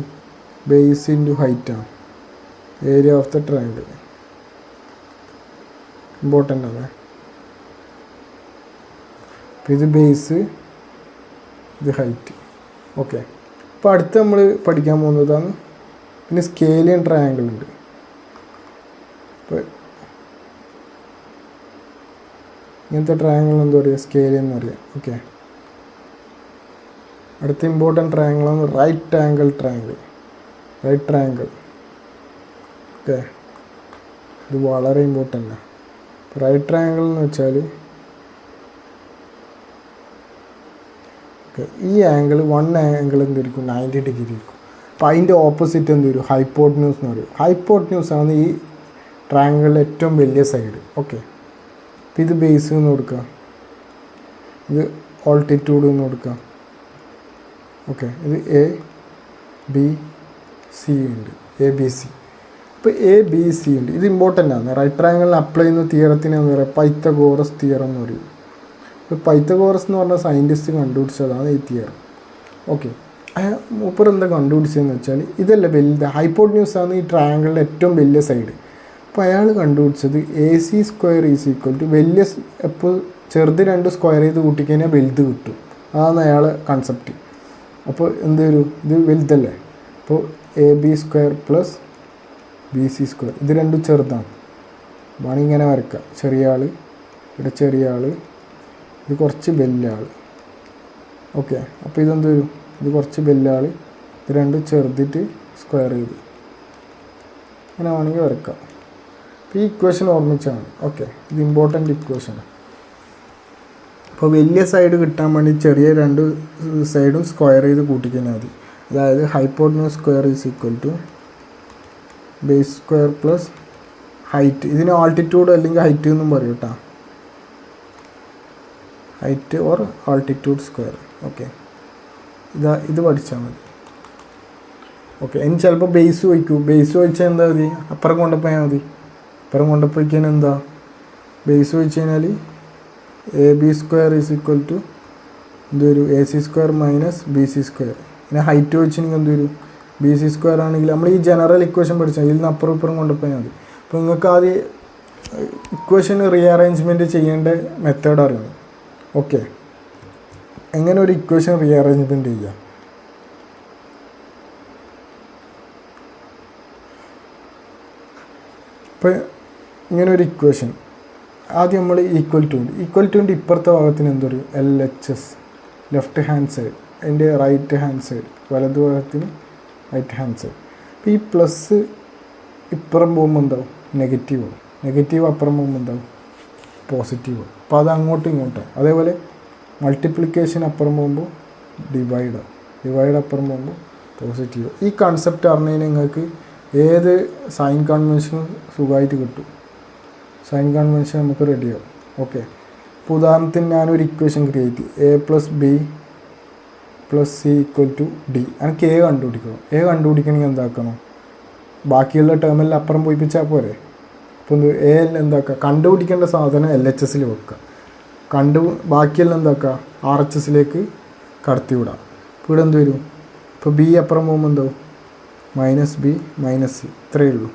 base into ഹൈറ്റാണ്. Area of the triangle important ആണ്. അപ്പോൾ ഇത് ബേസ്, ഇത് ഹൈറ്റ്. ഓക്കെ, അപ്പോൾ അടുത്ത് നമ്മൾ പഠിക്കാൻ പോകുന്നതാണ് പിന്നെ സ്കേലിയൻ ട്രയാങ്കിൾ ഉണ്ട്. അപ്പോൾ ഇങ്ങനത്തെ ട്രയാങ്കിൾ എന്താ പറയുക? സ്കേലിയൻ എന്ന് പറയുക. ഓക്കെ, അടുത്ത ഇമ്പോർട്ടൻ്റ് ട്രയാങ്കിളാണ് right angle triangle. Right triangle. Okay, ഇത് വളരെ ഇമ്പോർട്ടൻ്റ് ആണ്. റൈറ്റ് ട്രയാങ്കിൾ എന്ന് വെച്ചാൽ ഈ ആംഗിൾ 1 ആംഗിൾ എന്തായിരിക്കും? 90 ഡിഗ്രി ആയിരിക്കും. അപ്പോൾ അതിൻ്റെ ഓപ്പോസിറ്റ് എന്ത് വരും? ഹൈപ്പോട്ട്ന്യൂസ് എന്ന് പറയും. ഹൈപ്പോട്ട്ന്യൂസ് ആണ് ഈ ട്രയാങ്കിളിൻ്റെ ഏറ്റവും വലിയ സൈഡ്. ഓക്കെ, അപ്പോൾ ഇത് ബേസ് എന്ന് കൊടുക്കുക, ഇത് ഓൾട്ടിറ്റ്യൂഡ് എന്ന് കൊടുക്കുക. ഓക്കെ, ഇത് എ ബി സി ഉണ്ട്, എ ബി സി. ഇപ്പോൾ എ ബി സി ഉണ്ട്. ഇത് ഇമ്പോർട്ടൻ്റ് ആണ്. റൈറ്റ് ട്രയാങ്കിളിൽ അപ്ലൈ ചെയ്യുന്ന തിയറത്തിന് എന്ന് പറയുക പൈത്തഗോറസ് തിയറം എന്ന് പറയും. ഇപ്പോൾ പൈത്തഗോറസ് എന്ന് പറഞ്ഞ സയൻറ്റിസ്റ്റ് കണ്ടുപിടിച്ചതാണ് ഈ തിയറം. ഓക്കെ, മൂപ്പർ എന്താ കണ്ടുപിടിച്ചതെന്ന് വെച്ചാൽ ഇതല്ല വലുത്, ഹൈപ്പോട്ട്ന്യൂസ് ആണ് ഈ ട്രയാങ്കിളിൻ്റെ ഏറ്റവും വലിയ സൈഡ്. അപ്പോൾ അയാൾ കണ്ടുപിടിച്ചത് AC square is equal to വലിയ എപ്പോൾ ചെറുത് 2 സ്ക്വയർ ചെയ്ത് കൂട്ടിക്കഴിഞ്ഞാൽ വലുത് കിട്ടും. അതാണ് അയാൾ കൺസെപ്റ്റ്. അപ്പോൾ എന്ത് വരും? ഇത് വലുതല്ലേ. അപ്പോൾ AB square plus BC square, ഇത് രണ്ടും ചെറുതാണ്. വേണമെങ്കിൽ ഇങ്ങനെ വരയ്ക്കാം. ചെറിയ ആൾ, ഇവിടെ ചെറിയ ആൾ, ഇത് കുറച്ച് വലിയ ആൾ. ഓക്കെ, അപ്പോൾ ഇതെന്ത് വരും? ഇത് കുറച്ച് വലിയ ആൾ, ഇത് രണ്ടും ചെറുതിട്ട് സ്ക്വയർ ചെയ്ത് ഇങ്ങനെ വേണമെങ്കിൽ വരയ്ക്കാം. അപ്പോൾ ഈ ഇക്വേഷൻ ഓർമ്മിച്ചാണ്. ഓക്കെ, ഇത് ഇമ്പോർട്ടൻ്റ് ഇക്വേഷനാണ്. അപ്പോൾ വലിയ സൈഡ് കിട്ടാൻ വേണ്ടി ചെറിയ 2 സൈഡും സ്ക്വയർ ചെയ്ത് കൂട്ടിക്കഴിഞ്ഞാൽ മതി. അതായത് hypotenuse square is equal to base square plus height. ഇതിന് ആൾട്ടിറ്റ്യൂഡ് അല്ലെങ്കിൽ ഹൈറ്റ് എന്നും പറയും കേട്ടോ. Height or altitude square. Okay, ഇത് പഠിച്ചാൽ മതി. ഓക്കെ, ഇനി ചിലപ്പോൾ ബേസ് വയ്ക്കൂ. ബേസ് വയ്ച്ചാൽ എന്താ മതി? അപ്പുറം കൊണ്ടുപോയാൽ മതി. അപ്പുറം കൊണ്ടുപോയിക്കാൻ എന്താ? ബേസ് വെച്ച് കഴിഞ്ഞാൽ AB square is equal to എന്ത് വരും? AC square minus BC square. പിന്നെ ഹൈറ്റ് വെച്ചിട്ടുണ്ടെങ്കിൽ എന്ത് വരും? BC സ്ക്വയർ ആണെങ്കിൽ നമ്മൾ ഈ ജനറൽ ഇക്വേഷൻ പഠിച്ചാൽ ഇതിൽ നിന്ന് അപ്പുറം ഇപ്പുറം കൊണ്ടുപോയാൽ മതി. അപ്പോൾ നിങ്ങൾക്ക് ആദ്യം ഇക്വേഷൻ റീഅറേഞ്ച്മെൻറ്റ് ചെയ്യേണ്ട മെത്തേഡ് അറിയണം. ഓക്കെ, എങ്ങനെ ഒരു ഇക്വേഷൻ റീഅറേഞ്ച്മെൻറ്റ് ചെയ്യുക? ഇപ്പോൾ ഇങ്ങനെ ഒരു ഇക്വേഷൻ ആദ്യം നമ്മൾ ഈക്വൽ ടുവിൻ്റെ ഇപ്പുറത്തെ ഭാഗത്തിന് എന്തൊരു LHS, ലെഫ്റ്റ് ഹാൻഡ് സൈഡ്, അതിൻ്റെ റൈറ്റ് ഹാൻഡ് സൈഡ്, വലതു ഭാഗത്തിന് റൈറ്റ് ഹാൻഡ് സൈഡ്. അപ്പോൾ ഈ പ്ലസ് ഇപ്പുറം പോകുമ്പോൾ എന്താവും? നെഗറ്റീവ്. നെഗറ്റീവ് അപ്പുറം പോകുമ്പോൾ എന്താവും? പോസിറ്റീവ്. അപ്പോൾ അത് അങ്ങോട്ടും ഇങ്ങോട്ടും. അതേപോലെ മൾട്ടിപ്ലിക്കേഷൻ അപ്പുറം പോകുമ്പോൾ ഡിവൈഡ് അപ്പുറം പോകുമ്പോൾ പോസിറ്റീവ്. ഈ കൺസെപ്റ്റ് അറിഞ്ഞതിന് നിങ്ങൾക്ക് ഏത് സൈൻ കൺവെൻഷനും സുഖമായിട്ട് കിട്ടും. സൈൻ കൺവെൻഷൻ നമുക്ക് റെഡിയാവും. ഓക്കെ, ഇപ്പോൾ ഉദാഹരണത്തിന് ഞാനൊരു ഇക്വേഷൻ ക്രിയേറ്റ് ചെയ്യും. A+B + C = D. എനിക്ക് A കണ്ടുപിടിക്കണം. A കണ്ടുപിടിക്കണമെങ്കിൽ എന്താക്കണം? ബാക്കിയുള്ള ടേമിൽ അപ്പുറം പോയിപ്പിച്ചാൽ പോരെ. അപ്പോൾ A എന്താക്കുക? കണ്ടുപിടിക്കേണ്ട സാധനം LHSൽ വെക്കുക. ബാക്കിയെല്ലാം എന്താക്കുക? RHSലേക്ക് കടത്തി വിടാം. ഇപ്പോൾ ഇവിടെ എന്ത് വരും? ഇപ്പോൾ ബി അപ്പുറം പോകുമ്പോൾ എന്താവും? മൈനസ് ബി മൈനസ് സി, ഇത്രയേ ഉള്ളൂ.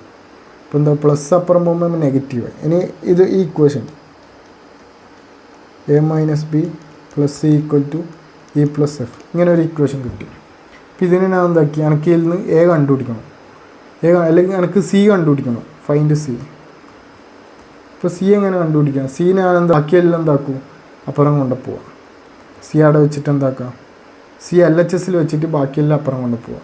ഇപ്പോൾ എന്താ? പ്ലസ് അപ്പുറം പോകുമ്പോൾ നെഗറ്റീവായി. ഇനി ഇത് ഈ equation A minus B plus C equal to E plus F, ഇങ്ങനെ ഒരു ഇക്വേഷൻ കിട്ടി. അപ്പോൾ ഇതിനെ ഞാൻ എന്താക്കി, എനിക്ക് ഇതിൽ നിന്ന് എ കണ്ടുപിടിക്കണം, അല്ലെങ്കിൽ എനിക്ക് സി കണ്ടുപിടിക്കണം, ഫൈൻഡ് സി. ഇപ്പോൾ സി എങ്ങനെ കണ്ടുപിടിക്കാം? സി ഞാൻ ബാക്കിയെല്ലാം എന്താക്കും? അപ്പുറം കൊണ്ടുപോവാം. സി അവിടെ വെച്ചിട്ട് എന്താക്കാം? സി LHSൽ വെച്ചിട്ട് ബാക്കിയെല്ലാം അപ്പുറം കൊണ്ടുപോവാം.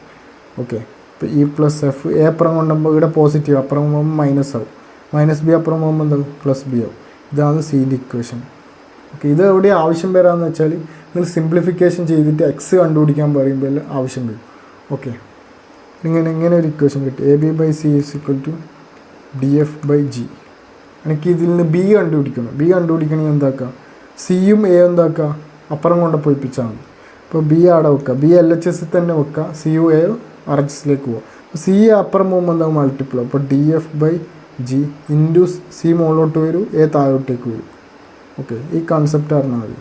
ഓക്കെ, ഇപ്പോൾ ഇ പ്ലസ് എഫ്, എ അപ്പുറം കൊണ്ടുപോകുമ്പോൾ ഇവിടെ പോസിറ്റീവ്, അപ്പുറം പോകുമ്പോൾ മൈനസ് ആവും, മൈനസ് ബി അപ്പുറം പോകുമ്പോൾ എന്താവും? പ്ലസ് ബി ആവും. ഇതാണ് സിൻ്റെ ഇക്വേഷൻ. ഓക്കെ, ഇത് എവിടെ ആവശ്യം വരാമെന്ന് വെച്ചാൽ നിങ്ങൾ സിംപ്ലിഫിക്കേഷൻ ചെയ്തിട്ട് എക്സ് കണ്ടുപിടിക്കാൻ പറയുമ്പോൾ ആവശ്യം വരും. ഓക്കെ, ഇങ്ങനെ ഒരു ഇക്വേഷൻ കിട്ടി. A B by C is equal to D F by G. എനിക്ക് ഇതിൽ നിന്ന് ബി കണ്ടുപിടിക്കണം. ബി കണ്ടുപിടിക്കണമെങ്കിൽ എന്താക്കുക? സിയും എ എന്താക്കുക? അപ്പുറം കൊണ്ട് പോയിപ്പിച്ചാൽ മതി. ഇപ്പോൾ ബി അവിടെ വെക്കുക, ബി LHSൽ തന്നെ വെക്കുക, സിയു എ RHSലേക്ക് പോവുക. സി അപ്പുറം പോകുമ്പോൾ എന്താ? മൾട്ടിപ്പിൾ. അപ്പോൾ D F by G into C മുകളിലോട്ട് വരും, എ താഴോട്ടേക്ക് വരും. ഓക്കെ, ഈ കൺസെപ്റ്റ് അറിഞ്ഞാൽ മതി.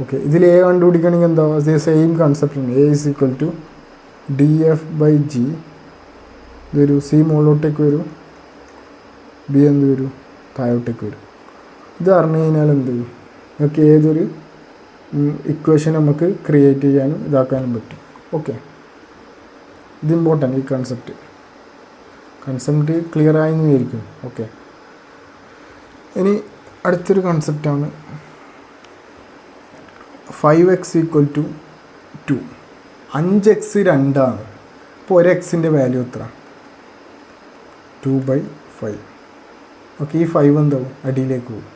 ഓക്കെ, ഇതിൽ എ കണ്ടുപിടിക്കണമെങ്കിൽ എന്താ? അതേ സെയിം കൺസെപ്റ്റാണ്. A is equal to D F by G, ഇത് വരും, സി മുകളിലോട്ടേക്ക് വരും, ബി എന്ത് വരും? താഴോട്ടേക്ക് വരും. ഇത് അറിഞ്ഞു കഴിഞ്ഞാൽ എന്ത് ചെയ്യും? നമുക്ക് ഏതൊരു ഇക്വേഷൻ നമുക്ക് ക്രിയേറ്റ് ചെയ്യാനും ഇതാക്കാനും പറ്റും. ഓക്കെ, ഇത് ഇമ്പോർട്ടൻ്റ്. ഈ കൺസെപ്റ്റ് ക്ലിയർ ആയി എന്ന് വിചാരിക്കും. ഓക്കെ, ഇനി അടുത്തൊരു കൺസെപ്റ്റാണ് 5x ഈക്വൽ ടു 2. 5x 2ആണ്. ഇപ്പോൾ ഒരു എക്സിൻ്റെ വാല്യൂ എത്ര? 2/5. ഓക്കെ, ഈ 5 എന്താവും? അടിയിലേക്ക് പോകും.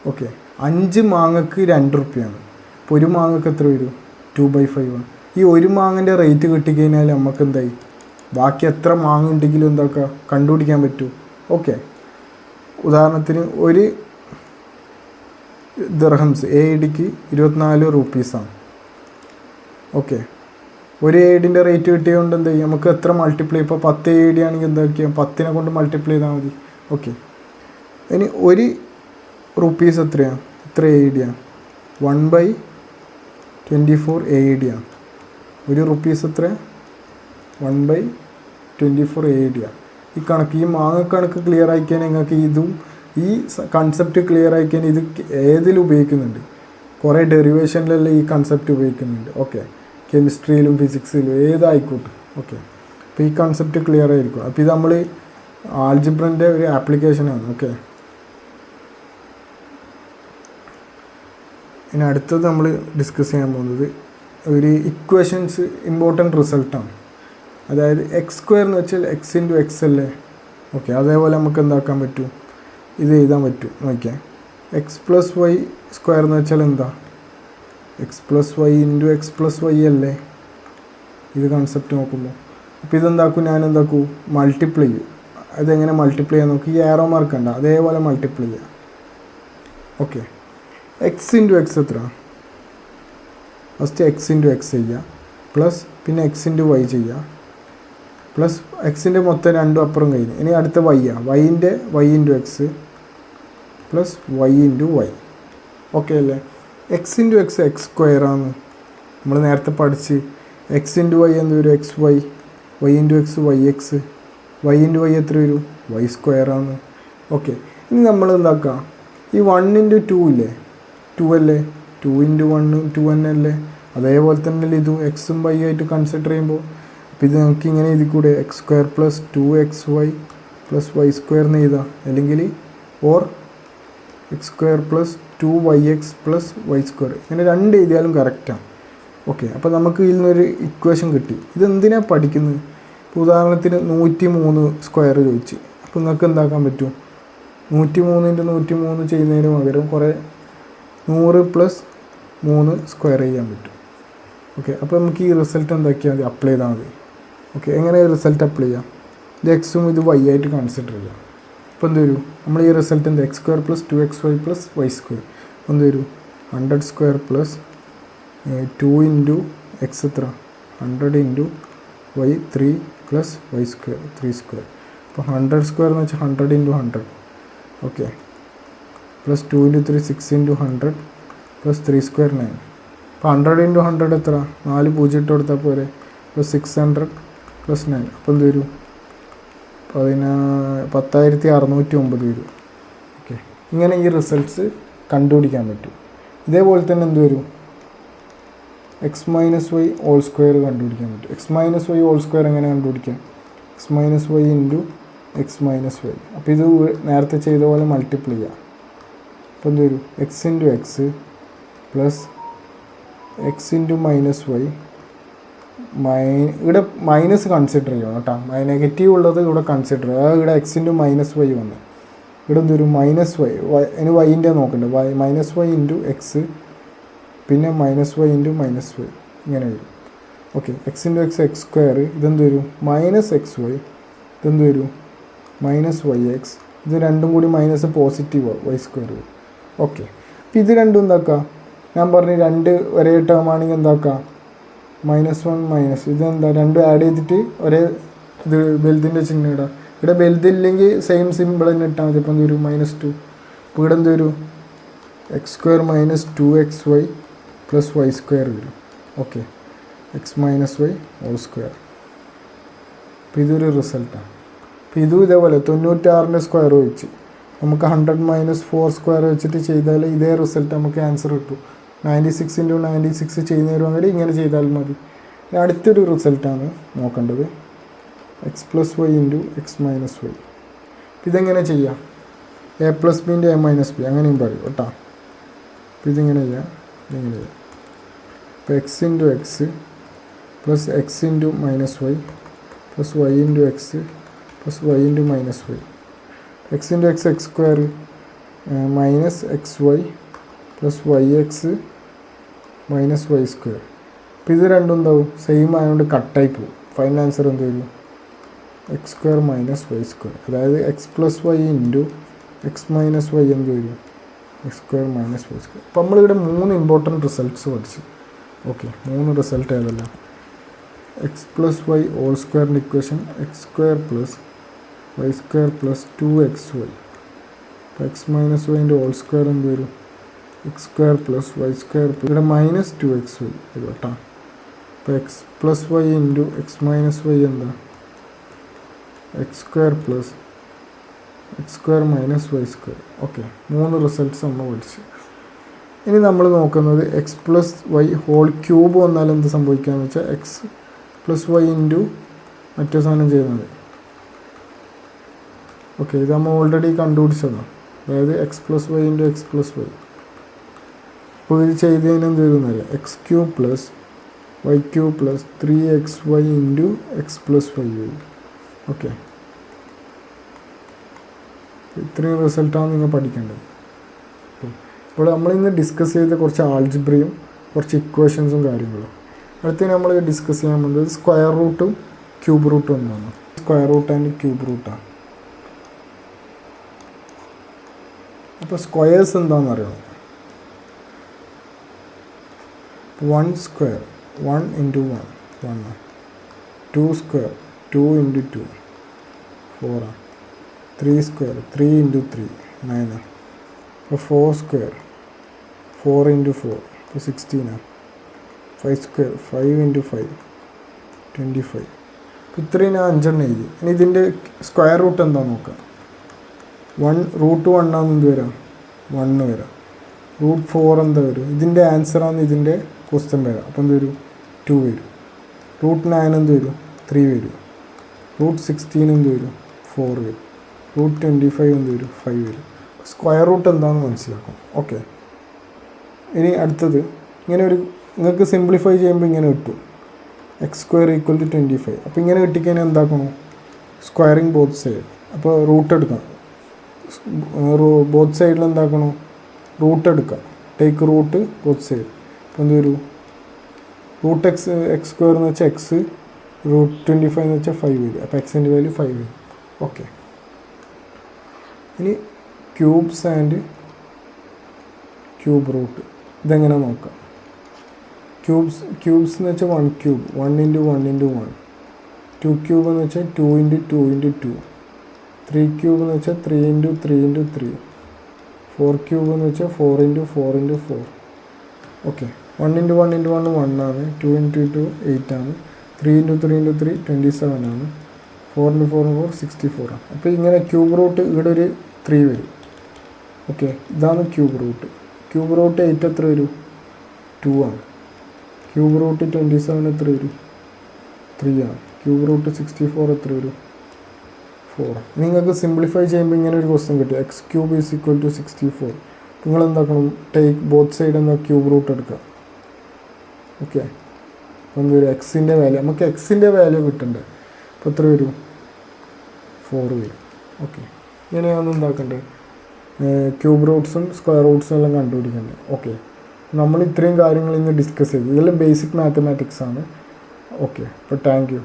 ഓക്കെ, 5 മാങ്ങക്ക് 2 റുപ്യാണ്. ഇപ്പോൾ ഒരു മാങ്ങക്ക് എത്ര വരും? 2/5 ആണ്. ഈ ഒരു മാങ്ങൻ്റെ റേറ്റ് കിട്ടിക്കഴിഞ്ഞാൽ നമുക്ക് എന്തായി? ബാക്കി എത്ര മാങ്ങ ഉണ്ടെങ്കിലും എന്താക്കുക? കണ്ടുപിടിക്കാൻ പറ്റും. ഓക്കെ, ഉദാഹരണത്തിന് ഒരു ദിർഹംസ് AEDക്ക് 24 റുപ്പീസാണ്. ഓക്കെ, ഒരു AEDൻ്റെ റേറ്റ് കിട്ടിയതുകൊണ്ട് എന്താ ചെയ്യും? നമുക്ക് എത്ര മൾട്ടിപ്ലൈ, ഇപ്പോൾ 10 AED ആണെങ്കിൽ എന്താ ചെയ്യുക? 10നെ കൊണ്ട് മൾട്ടിപ്ലൈ ചെയ്താൽ മതി. ഓക്കെ, ഇനി ഒരു റുപ്പീസ് എത്രയാണ്? എത്ര AED ആണ്? 1/24 AED ആണ്. ഒരു റുപ്പീസ് എത്ര? 1/24 AED ആണ്. ഈ കണക്ക്, ഈ മാങ്ങ കണക്ക് ക്ലിയർ ആക്കിയാൽ നിങ്ങൾക്ക് ഇതും ഈ കൺസെപ്റ്റ് ക്ലിയർ ആക്കിയാൽ ഇത് ഏതിൽ ഉപയോഗിക്കുന്നുണ്ട്? കുറേ ഡെറിവേഷനിലെല്ലാം ഈ കൺസെപ്റ്റ് ഉപയോഗിക്കുന്നുണ്ട്. ഓക്കെ, കെമിസ്ട്രിയിലും ഫിസിക്സിലും ഏതായിക്കോട്ടെ. ഓക്കെ, അപ്പോൾ ഈ കൺസെപ്റ്റ് ക്ലിയർ ആയിരിക്കും. അപ്പോൾ ഇത് നമ്മൾ ആൾജിബ്രൻ്റെ ഒരു ആപ്ലിക്കേഷനാണ്. ഓക്കെ, ഇനി അടുത്തത് നമ്മൾ ഡിസ്കസ് ചെയ്യാൻ പോകുന്നത് ഒരു ഇക്വേഷൻസ് ഇമ്പോർട്ടൻറ്റ് റിസൾട്ടാണ്. അതായത് x² എന്ന് വെച്ചാൽ x ഇൻറ്റു എക്സ് അല്ലേ? ഓക്കെ, അതേപോലെ നമുക്ക് എന്താക്കാൻ പറ്റും? ഇത് എഴുതാൻ പറ്റും. നോക്കിയാൽ x + y² എന്ന് വെച്ചാൽ എന്താ? x + y into x + y അല്ലേ? ഇത് കൺസെപ്റ്റ് നോക്കുമ്പോൾ അപ്പോൾ ഇതെന്താക്കും? ഞാൻ എന്താക്കും? മൾട്ടിപ്ലൈ ചെയ്യും. അതെങ്ങനെ മൾട്ടിപ്ലൈ ചെയ്യാൻ നോക്കി? ഈ ആരോ മാർക്ക് ഉണ്ട്, അതേപോലെ മൾട്ടിപ്ലൈ ചെയ്യാം. ഓക്കെ, x ഇൻറ്റു എക്സ് എത്ര? ഫസ്റ്റ് x ഇൻറ്റു എക്സ് ചെയ്യുക, പ്ലസ് പിന്നെ x ഇൻറ്റു വൈ ചെയ്യുക, പ്ലസ് എക്സിൻ്റെ മൊത്തം രണ്ടും അപ്പുറം കഴിഞ്ഞ്. ഇനി അടുത്ത വൈയാണ്, വൈൻ്റെ y into x plus y into y. Okay അല്ലേ? x ഇൻറ്റു എക്സ് x² ആണ്. നമ്മൾ നേരത്തെ പഠിച്ച് x ഇൻറ്റു വൈ എന്ത് വരും? xy, y into x yx, y into y എത്ര വരും? y² ആണ്. ഓക്കെ, ഇനി നമ്മൾ എന്താക്കുക? ഈ 1 ഇൻറ്റു 2 ഇല്ലേ? 2 അല്ലേ? 2 ഇൻറ്റു 1 2 തന്നെ അല്ലേ? അതേപോലെ തന്നെ ഇതും എക്സും വൈ ആയിട്ട് കൺസിഡർ ചെയ്യുമ്പോൾ അപ്പോൾ ഇത് നമുക്ക് ഇങ്ങനെ എഴുതി കൂടെ? x² plus 2xy plus y² എന്ന് എഴുതാം. അല്ലെങ്കിൽ or x² plus 2yx plus y². ഇങ്ങനെ രണ്ട് എഴുതിയാലും കറക്റ്റാണ്. ഓക്കെ, അപ്പോൾ നമുക്ക് ഇതിൽ നിന്നൊരു ഇക്വേഷൻ കിട്ടി. ഇതെന്തിനാണ് പഠിക്കുന്നത്? ഇപ്പോൾ ഉദാഹരണത്തിന് 103² ചോദിച്ച്, അപ്പോൾ നിങ്ങൾക്ക് എന്താക്കാൻ പറ്റും? 103 × 103 ചെയ്യുന്നതിന് പകരം കുറേ 100 + 3² ചെയ്യാൻ പറ്റും. ഓക്കെ, അപ്പോൾ നമുക്ക് ഈ റിസൾട്ട് എന്താക്കിയാൽ മതി? അപ്ലൈ ചെയ്താൽ മതി. ഓക്കെ, എങ്ങനെ റിസൾട്ട് അപ്ലൈ ചെയ്യാം? ഇത് എക്സും ഇത് വൈ ആയിട്ട് കൺസിഡർ ചെയ്യാം. അപ്പോൾ എന്ത് വരും? നമ്മൾ ഈ റിസൾട്ട് എന്താ? x² plus 2xy plus y². അപ്പോൾ എന്ത് വരും? 100² പ്ലസ് 2 ഇൻറ്റു എക്സ് എത്ര? 100 ഇൻറ്റു വൈ 3 പ്ലസ് y² 3². അപ്പോൾ 100² എന്ന് വെച്ചാൽ 100 into 100. Okay, plus 2 into 3 6 into 100 plus 3² 9. അപ്പോൾ 100 × 100 എത്ര? 4 പൂജ്യം ഇട്ട് കൊടുത്താൽ പോരെ. അപ്പോൾ 600 + 9 അപ്പോൾ എന്ത് വരും? 10,609 വരും. ഓക്കെ, ഇങ്ങനെ ഈ റിസൾട്ട്സ് കണ്ടുപിടിക്കാൻ പറ്റും. ഇതേപോലെ തന്നെ എന്ത് വരും? x - y² കണ്ടുപിടിക്കാൻ പറ്റും. x - y² എങ്ങനെ കണ്ടുപിടിക്കാം? x - y × x - y. അപ്പോൾ ഇത് നേരത്തെ ചെയ്ത പോലെ മൾട്ടിപ്ലൈ ചെയ്യാം. അപ്പോൾ എന്ത് വരും? x × x plus x × -y ഇവിടെ മൈനസ് കൺസിഡർ ചെയ്യണം കേട്ടോ. നെഗറ്റീവ് ഉള്ളത് ഇവിടെ കൺസിഡർ ചെയ്യുക. ഇവിടെ x × -y വന്ന് ഇവിടെ എന്ത് വരും? -y. ഇനി വൈൻ്റെ നോക്കണ്ടേ? -y × x പിന്നെ -y × -y ഇങ്ങനെ വരും. Okay, x × x x². ഇതെന്ത് വരും? -xy. ഇതെന്ത് വരും? -yx. ഇത് രണ്ടും കൂടി മൈനസ് പോസിറ്റീവ് y² വരും. ഓക്കെ, അപ്പോൾ ഇത് രണ്ടും എന്താക്കാം? ഞാൻ പറഞ്ഞു 2 ഒരേ ടേം ആണെങ്കിൽ എന്താക്കാം? -1 ഇതെന്താ? രണ്ടും ആഡ് ചെയ്തിട്ട് ഒരേ ഇത് ബെൽതിൻ്റെ ചിഹ്നം ഇടാം. ഇവിടെ ബെൽതില്ലെങ്കിൽ സെയിം സിമ്പിൾ തന്നെ ഇട്ടാൽ മതി. ഇപ്പോൾ എന്ത് വരും? -2. അപ്പോൾ ഇവിടെ എന്ത് വരും? x² - 2xy + y² വരും. Okay, x - y². അപ്പോൾ ഇതൊരു റിസൾട്ടാണ്. അപ്പോൾ ഇതും ഇതേപോലെ 96ൻ്റെ സ്ക്വയർ വെച്ച് നമുക്ക് 100 - 4² വെച്ചിട്ട് ചെയ്താൽ ഇതേ റിസൾട്ട് നമുക്ക് ആൻസർ കിട്ടും. 96 × 96 ചെയ്യുന്ന വരുവാണെങ്കിൽ ഇങ്ങനെ ചെയ്താൽ മതി. ഇനി അടുത്തൊരു റിസൾട്ടാണ് നോക്കേണ്ടത്. x + y × x - y. ഇതെങ്ങനെ ചെയ്യാം? a + b × a - b അങ്ങനെയും പറയും കേട്ടോ. അപ്പോൾ ഇതിങ്ങനെ ചെയ്യാം, ഇതിങ്ങനെ ചെയ്യാം. അപ്പോൾ x × x plus x × -y plus y × x plus y × -y. x × x x² -xy plus yx -y². അപ്പോൾ ഇത് രണ്ടും എന്താവും? സെയിം ആയതുകൊണ്ട് കട്ടായി പോകും. ഫൈനൽ ആൻസർ എന്ത് വരും? x² - y². അതായത് x + y × x - y എന്ത് വരും? x² - y². അപ്പോൾ നമ്മളിവിടെ 3 ഇമ്പോർട്ടൻറ്റ് റിസൾട്ട്സ് പഠിച്ചു. ഓക്കെ, 3 റിസൾട്ട് ഏതെല്ലാം? x + y² equation x² + y² + 2xy. അപ്പോൾ x - y ൻ്റെ എന്ത് വരും? x² + y² ഇവിടെ -2xy വരും കേട്ടോ. അപ്പോൾ x + y × x - y എന്താ? x² + x² - y². Okay, 3 results നമ്മൾ പഠിച്ചു. ഇനി നമ്മൾ നോക്കുന്നത് x + y³ വന്നാൽ എന്ത് സംഭവിക്കാമെന്ന് വെച്ചാൽ x + y × മറ്റേ സാധനം ചെയ്യുന്നത്. ഓക്കെ, ഇത് നമ്മൾ ഓൾറെഡി കണ്ടുപിടിച്ചതാണ്. അതായത് x + y × x + y. അപ്പോൾ ഇത് ചെയ്തതിന് എന്ത് വരുന്നത്? x³ + y³ + 3xy × x + y വരും. ഓക്കെ, ഇത്രയും റിസൾട്ടാണ് നിങ്ങൾ പഠിക്കേണ്ടത്. അപ്പോൾ നമ്മളിന്ന് ഡിസ്കസ് ചെയ്ത കുറച്ച് ആൾജിബ്രയും കുറച്ച് ഇക്വേഷൻസും കാര്യങ്ങളും. അടുത്ത് നമ്മൾ ഡിസ്കസ് ചെയ്യാൻ പോകുന്നത് സ്ക്വയർ റൂട്ടും ക്യൂബ് റൂട്ടും എന്നാണ്. സ്ക്വയർ റൂട്ട് ആൻഡ് ക്യൂബ് റൂട്ടാണ്. അപ്പോൾ സ്ക്വയേഴ്സ് എന്താണെന്ന് അറിയണം. 1² 1 × 1 1. 2² 2 × 2 4. 3² 3 × 3 9. അപ്പോൾ 4² 4 × 4 അപ്പോൾ 16. 5² 5 × 5 25. അപ്പോൾ ഇത്രയും ഞാൻ 5 എഴുതി. ഇനി ഇതിൻ്റെ സ്ക്വയർ റൂട്ട് എന്താണെന്ന് നോക്കാം. √1 ആണെന്ന് എന്ത് വരാം? 1 വരാം. √4 എന്താ വരും? ഇതിൻ്റെ ആൻസറാണ് ഇതിൻ്റെ ക്വസ്റ്റ്യൻ വരാം. അപ്പോൾ എന്ത് വരും? 2 വരും. √9 എന്ത് വരും? 3 വരും. √16 എന്ത് വരും? 4 വരും. √25 എന്ത് വരും? 5 വരും. സ്ക്വയർ റൂട്ട് എന്താണെന്ന് മനസ്സിലാക്കും. ഓക്കെ, ഇനി അടുത്തത് ഇങ്ങനെ നിങ്ങൾക്ക് സിംപ്ലിഫൈ ചെയ്യുമ്പോൾ ഇങ്ങനെ കിട്ടും. x² = 25. അപ്പോൾ ഇങ്ങനെ കിട്ടിക്കഴിഞ്ഞാൽ എന്താക്കണം? Squaring both side. അപ്പോൾ റൂട്ട് എടുക്കണം. ബോത്ത് സൈഡിൽ എന്താക്കണം? റൂട്ട് എടുക്കുക. Take root both side. അപ്പോൾ എന്ത് വരും? x² എന്ന് വെച്ചാൽ x, √25 എന്ന് വെച്ചാൽ 5 വരും. അപ്പോൾ എക്സിൻ്റെ വാല്യൂ 5 വരും. ഓക്കെ, ഇനി ക്യൂബ്സ് ആൻഡ് ക്യൂബ് റൂട്ട് ഇതെങ്ങനെ നോക്കാം. ക്യൂബ്സ് എന്ന് വെച്ചാൽ 1³ 1 × 1 × 1. 2³ എന്ന് വെച്ചാൽ 2 × 2 × 2. 3³ എന്ന് വെച്ചാൽ 3 × 3 × 3. 4³ എന്ന് വെച്ചാൽ 4 × 4 × 4. ഓക്കെ, 1 ഇൻറ്റു 1 ഇൻറ്റു 1 1 ആണ്, 2 ഇൻറ്റു 2 8 ആണ്, 3 ഇൻറ്റു 3 ഇൻറ്റു 3 27 ആണ്, 4 ഇൻറ്റു 4 4 64 ആണ്. അപ്പോൾ ഇങ്ങനെ ക്യൂബ് റൂട്ട് ഇവിടെ ഒരു 3 വരും. ഓക്കെ, ഇതാണ് ക്യൂബ് റൂട്ട്. ക്യൂബ് റൂട്ട് 8 എത്ര വരും? 2 ആണ്. ക്യൂബ് റൂട്ട് 27 എത്ര വരും? 3 ആണ്. ക്യൂബ് റൂട്ട് 64 എത്ര വരും? 4. നിങ്ങൾക്ക് സിംപ്ലിഫൈ ചെയ്യുമ്പോൾ ഇങ്ങനെ ഒരു ക്വസ്റ്റ്യൻ കിട്ടും, x cube is equal to 64. നിങ്ങൾ എന്താക്കണം? ടേക്ക് ബോത്ത് സൈഡ് എന്ന ക്യൂബ് റൂട്ട് എടുക്കുക. ഓക്കെ, അപ്പോൾ എന്ത് വരും? എക്സിൻ്റെ വാല്യൂ, നമുക്ക് എക്സിൻ്റെ വാല്യൂ കിട്ടണ്ടേ. അപ്പോൾ എത്ര വരും? 4 വരും. ഓക്കെ, ഇങ്ങനെയാണ് എന്താക്കേണ്ടത്? ക്യൂബ് റൂട്ട്സും സ്ക്വയർ റൂട്ട്സും എല്ലാം കണ്ടുപിടിക്കേണ്ടത്. ഓക്കെ, നമ്മൾ ഇത്രയും കാര്യങ്ങൾ ഇന്ന് ഡിസ്കസ് ചെയ്തു. ഇതെല്ലാം ബേസിക് മാത്തമാറ്റിക്സ് ആണ്. ഓക്കെ, അപ്പോൾ താങ്ക് യു.